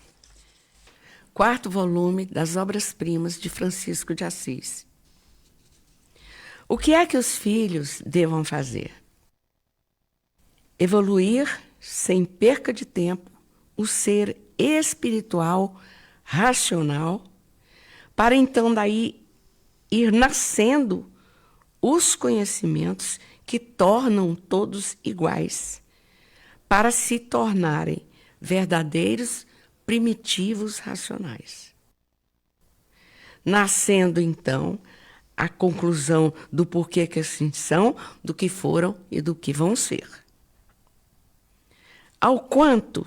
4º volume das obras-primas de Francisco de Assis. O que é que os filhos devam fazer? Evoluir, sem perca de tempo, o ser espiritual, racional, para então daí ir nascendo os conhecimentos que tornam todos iguais, para se tornarem verdadeiros primitivos racionais. Nascendo então a conclusão do porquê que assim são, do que foram e do que vão ser. Ao quanto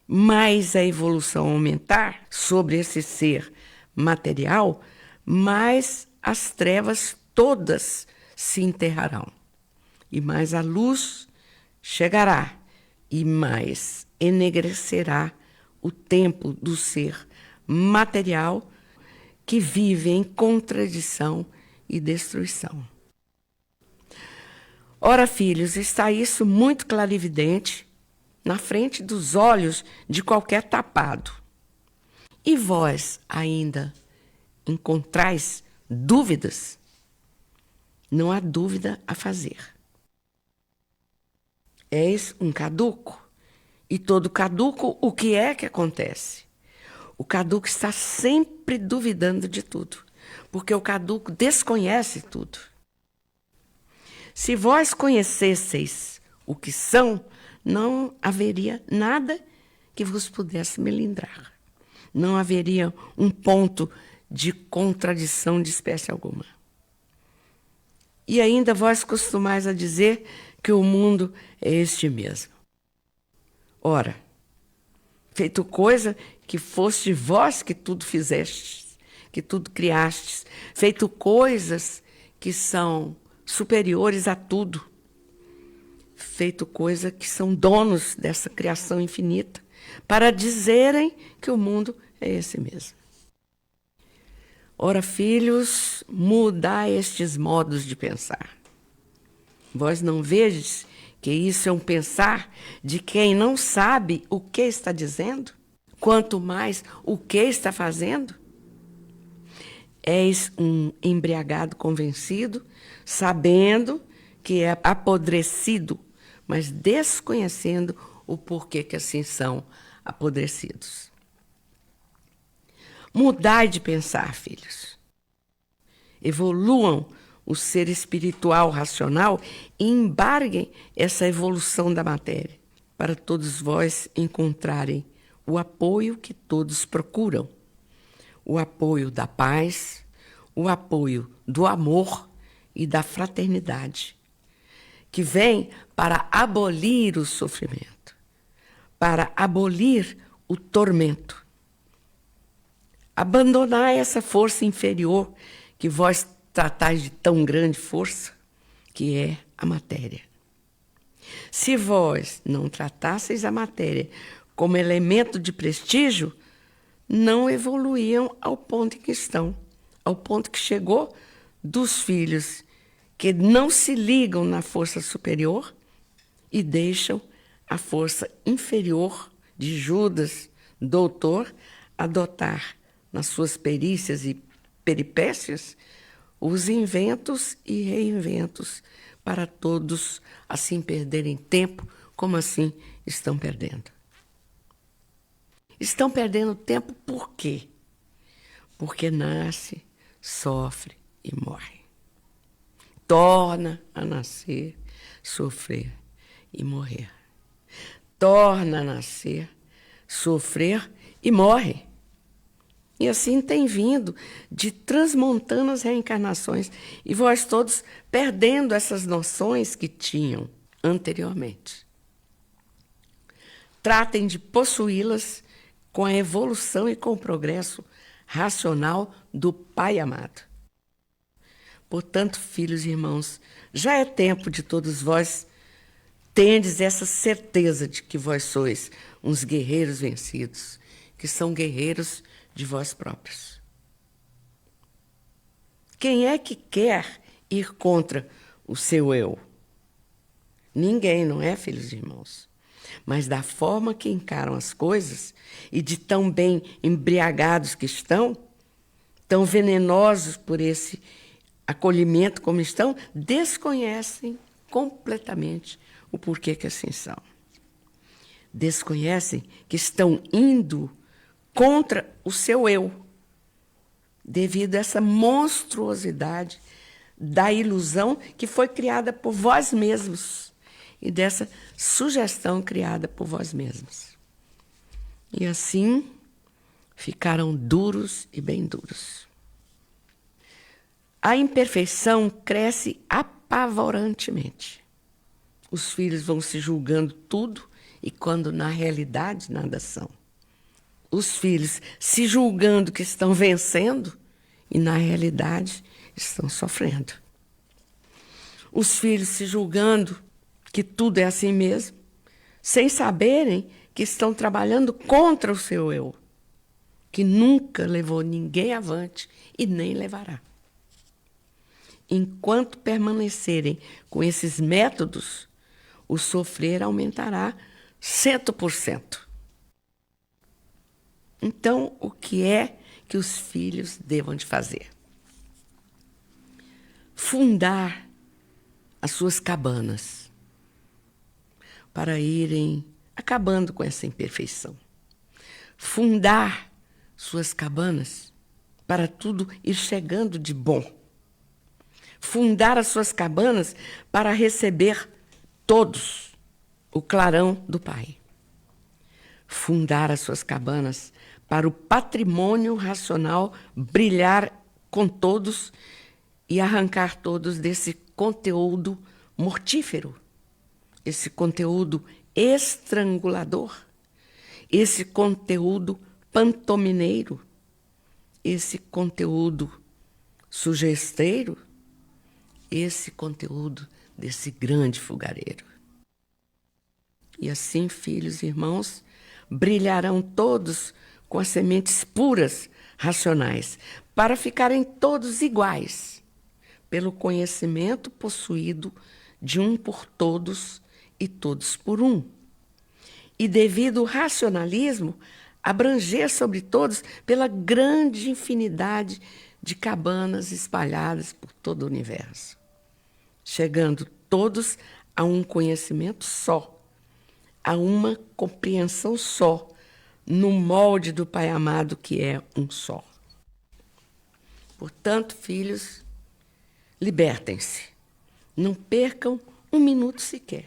mais a evolução aumentar sobre esse ser material, mais as trevas todas se enterrarão, e mais a luz chegará, e mais enegrecerá o tempo do ser material que vive em contradição e destruição. Ora, filhos, está isso muito clarividente na frente dos olhos de qualquer tapado. E vós ainda encontrais dúvidas, não há dúvida a fazer. És um caduco. E todo caduco, o que é que acontece? O caduco está sempre duvidando de tudo, porque o caduco desconhece tudo. Se vós conhecesseis o que são, não haveria nada que vos pudesse melindrar. Não haveria um ponto de contradição de espécie alguma. E ainda vós costumais a dizer que o mundo é este mesmo. Ora, feito coisa que foste vós que tudo fizestes, que tudo criastes, feito coisas que são superiores a tudo, feito coisa que são donos dessa criação infinita, para dizerem que o mundo é esse mesmo. Ora, filhos, mudai estes modos de pensar. Vós não vedes que isso é um pensar de quem não sabe o que está dizendo, quanto mais o que está fazendo? És um embriagado convencido, sabendo que é apodrecido, mas desconhecendo o porquê que assim são apodrecidos. Mudai de pensar, filhos. Evoluam o ser espiritual racional e embarguem essa evolução da matéria, para todos vós encontrarem o apoio que todos procuram, o apoio da paz, o apoio do amor e da fraternidade, que vem para abolir o sofrimento, para abolir o tormento. Abandonai essa força inferior que vós tratais de tão grande força, que é a matéria. Se vós não tratasseis a matéria como elemento de prestígio, não evoluíam ao ponto em que estão, ao ponto que chegou dos filhos que não se ligam na força superior e deixam a força inferior de Judas, doutor, adotar nas suas perícias e peripécias os inventos e reinventos para todos assim perderem tempo, como assim estão perdendo. Estão perdendo tempo por quê? Porque nasce, sofre e morre. Torna a nascer, sofrer e morrer. Torna a nascer, sofrer e morre. E assim tem vindo de transmontanas reencarnações, e vós todos perdendo essas noções que tinham anteriormente. Tratem de possuí-las com a evolução e com o progresso racional do Pai amado. Portanto, filhos e irmãos, já é tempo de todos vós tendes essa certeza de que vós sois uns guerreiros vencidos, que são guerreiros de vós próprios. Quem é que quer ir contra o seu eu? Ninguém, não é, filhos e irmãos? Mas da forma que encaram as coisas e de tão bem embriagados que estão, tão venenosos por esse acolhimento como estão, desconhecem completamente o porquê que assim são. Desconhecem que estão indo contra o seu eu, devido a essa monstruosidade da ilusão que foi criada por vós mesmos e dessa sugestão criada por vós mesmos. E assim ficaram duros e bem duros. A imperfeição cresce apavorantemente. Os filhos vão se julgando tudo e quando na realidade nada são. Os filhos se julgando que estão vencendo e, na realidade, estão sofrendo. Os filhos se julgando que tudo é assim mesmo, sem saberem que estão trabalhando contra o seu eu, que nunca levou ninguém avante e nem levará. Enquanto permanecerem com esses métodos, o sofrer aumentará 100%. Então, o que é que os filhos devam de fazer? fundar as suas cabanas para irem acabando com essa imperfeição. Fundar suas cabanas para tudo ir chegando de bom. Fundar as suas cabanas para receber todos o clarão do Pai. Fundar as suas cabanas para o patrimônio racional brilhar com todos e arrancar todos desse conteúdo mortífero, esse conteúdo estrangulador, esse conteúdo pantomineiro, esse conteúdo sugesteiro, esse conteúdo desse grande fogareiro. E assim, filhos e irmãos, brilharão todos com as sementes puras, racionais, para ficarem todos iguais, pelo conhecimento possuído de um por todos e todos por um. E devido ao racionalismo, abranger sobre todos pela grande infinidade de cabanas espalhadas por todo o universo, chegando todos a um conhecimento só, a uma compreensão só, no molde do Pai amado que é um só. Portanto, filhos, libertem-se. Não percam um minuto sequer.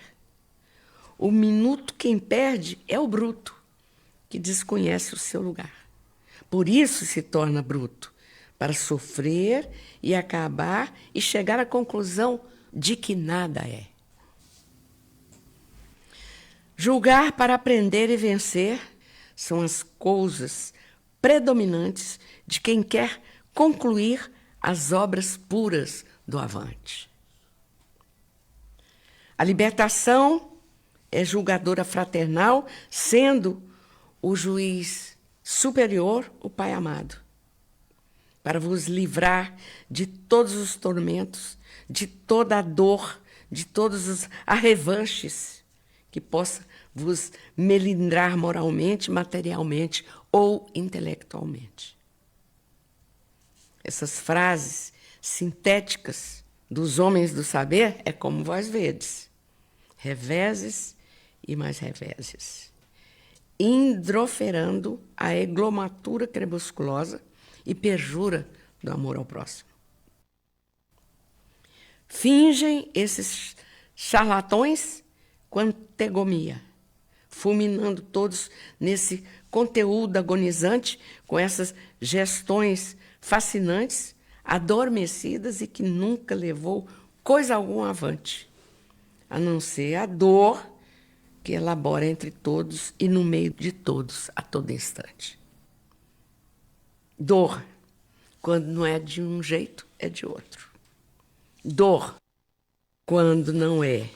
O minuto quem perde é o bruto, que desconhece o seu lugar. Por isso se torna bruto, para sofrer e acabar e chegar à conclusão de que nada é. Julgar para aprender e vencer são as coisas predominantes de quem quer concluir as obras puras do avante. A libertação é julgadora fraternal, sendo o juiz superior o Pai amado, para vos livrar de todos os tormentos, de toda a dor, de todos os arrevanches que possa vos melindrar moralmente, materialmente ou intelectualmente. Essas frases sintéticas dos homens do saber é como vós vedes, reveses e mais reveses, indroferando a eglomatura crepusculosa e perjura do amor ao próximo. Fingem esses charlatões com antegomia, fulminando todos nesse conteúdo agonizante, com essas gestões fascinantes, adormecidas e que nunca levou coisa alguma avante, a não ser a dor que elabora entre todos e no meio de todos a todo instante. Dor, quando não é de um jeito, é de outro. Dor, quando não é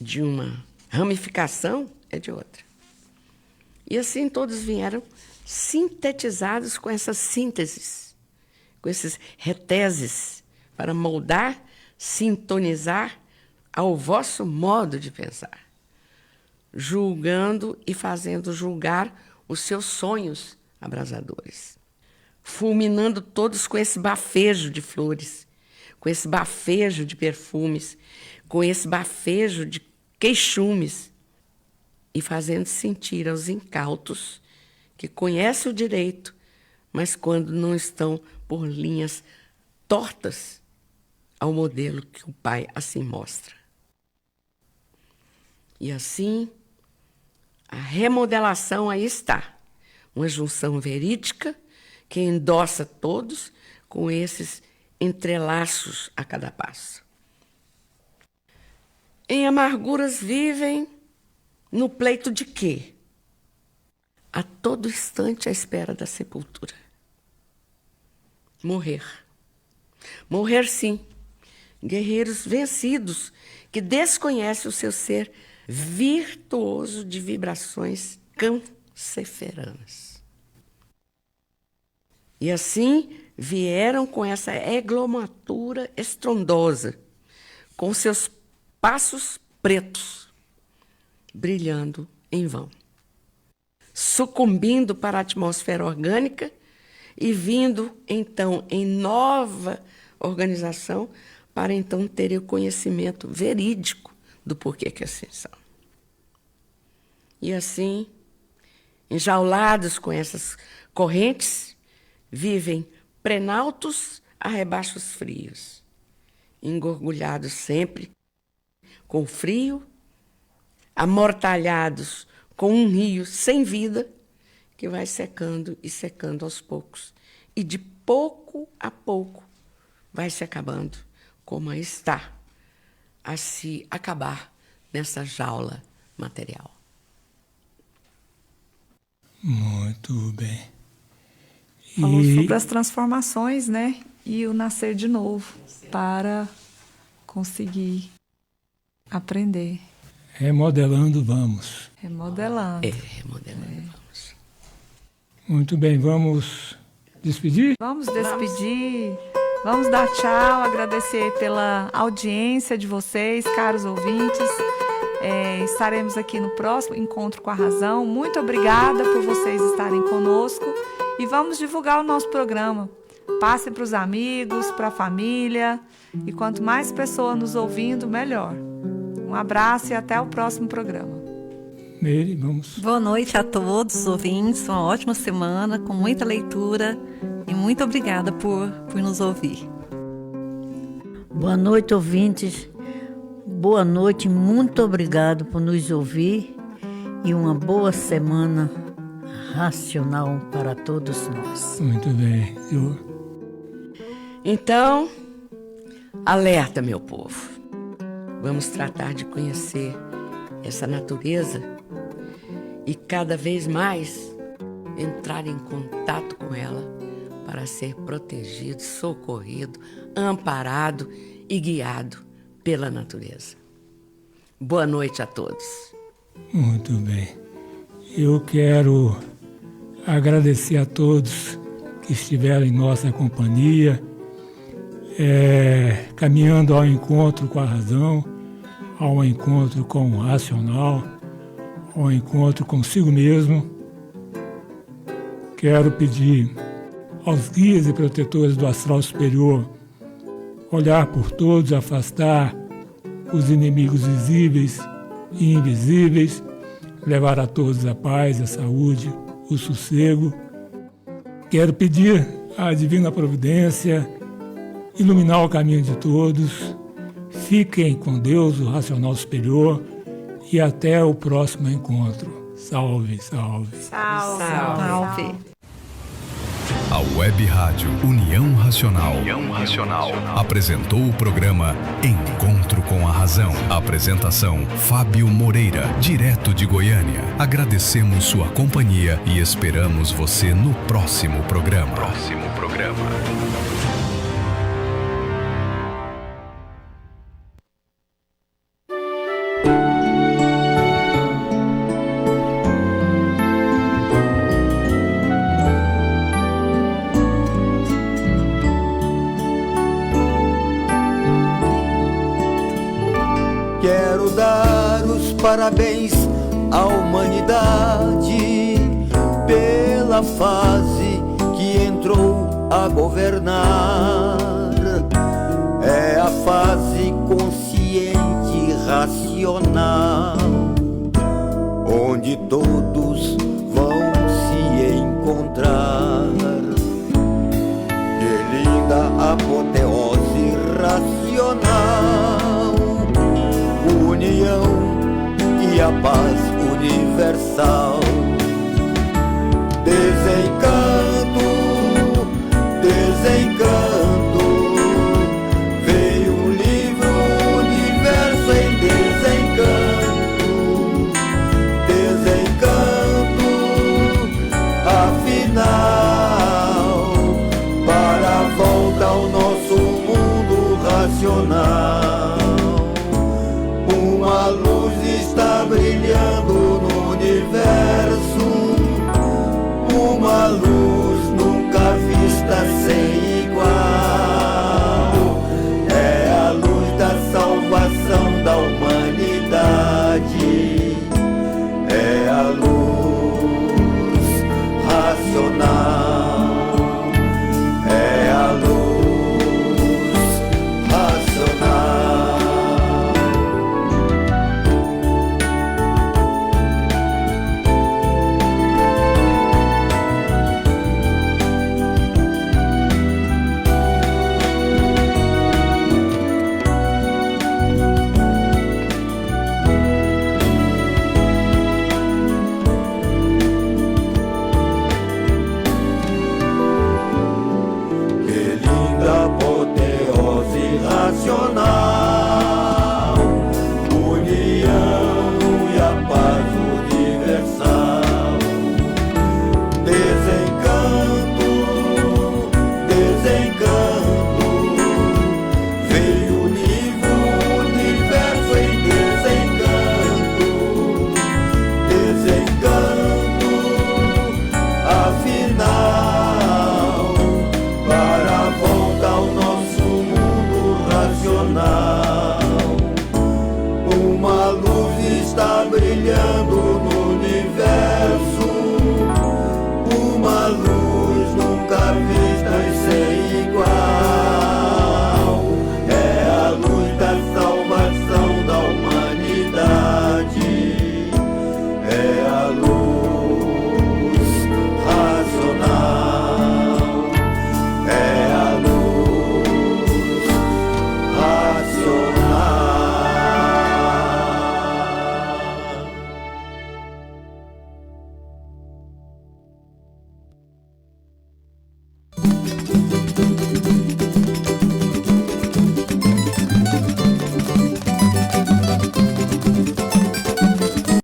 de uma ramificação, é de outra. E assim todos vieram sintetizados com essas sínteses, com esses reteses, para moldar, sintonizar ao vosso modo de pensar, julgando e fazendo julgar os seus sonhos abrasadores, fulminando todos com esse bafejo de flores, com esse bafejo de perfumes, com esse bafejo de queixumes, e fazendo sentir aos incautos que conhecem o direito, mas quando não estão por linhas tortas ao modelo que o Pai assim mostra. E assim, a remodelação aí está, uma junção verídica que endossa todos com esses entrelaços a cada passo. Em amarguras vivem no pleito de quê? A todo instante à espera da sepultura. Morrer. Morrer, sim. Guerreiros vencidos que desconhecem o seu ser virtuoso de vibrações canceferanas. E assim vieram com essa eglomatura estrondosa, com seus passos pretos, brilhando em vão, sucumbindo para a atmosfera orgânica e vindo, então, em nova organização para então terem o conhecimento verídico do porquê que assim são. E assim, enjaulados com essas correntes, vivem prenaltos a rebaixos frios, engorgulhados sempre com o frio, amortalhados com um rio sem vida que vai secando e secando aos poucos. E de pouco a pouco vai se acabando, como está a se acabar nessa jaula material. Muito bem. Falou sobre as transformações, né? E o nascer de novo, para conseguir aprender. Remodelando, vamos. Remodelando. Remodelando, vamos. Muito bem, vamos despedir? Vamos despedir. Vamos dar tchau, agradecer pela audiência de vocês, caros ouvintes. Estaremos aqui no próximo Encontro com a Razão. Muito obrigada por vocês estarem conosco. E vamos divulgar o nosso programa. Passe para os amigos, para a família. E quanto mais pessoas nos ouvindo, melhor. Um abraço e até o próximo programa. Meire, vamos. Boa noite a todos os ouvintes. Uma ótima semana, com muita leitura. E muito obrigada por nos ouvir. Boa noite, ouvintes. Boa noite, muito obrigado por nos ouvir. E uma boa semana racional para todos nós. Muito bem. Então, alerta, meu povo. Vamos tratar de conhecer essa natureza e cada vez mais entrar em contato com ela para ser protegido, socorrido, amparado e guiado pela natureza. Boa noite a todos. Muito bem. Eu quero agradecer a todos que estiveram em nossa companhia, caminhando ao encontro com a razão, ao encontro com o racional, ao encontro consigo mesmo. Quero pedir aos guias e protetores do astral superior olhar por todos, afastar os inimigos visíveis e invisíveis, levar a todos a paz, a saúde, o sossego. Quero pedir à Divina Providência iluminar o caminho de todos. Fiquem com Deus, o Racional Superior, e até o próximo encontro. Salve, salve. Salve. Salve. A Web Rádio União Racional apresentou o programa Encontro com a Razão. Apresentação Fábio Moreira, direto de Goiânia. Agradecemos sua companhia e esperamos você no próximo programa. Quero dar os parabéns à humanidade pela fase que entrou a governar. É a fase consciente e racional, onde todos vão se encontrar. Que linda apoteose racional, união e a paz universal. Desencanto, desencanto, veio um livro, universo em desencanto. Desencanto, afinal, para a volta ao nosso mundo racional. Uma luz está brilhando no universo. brilhando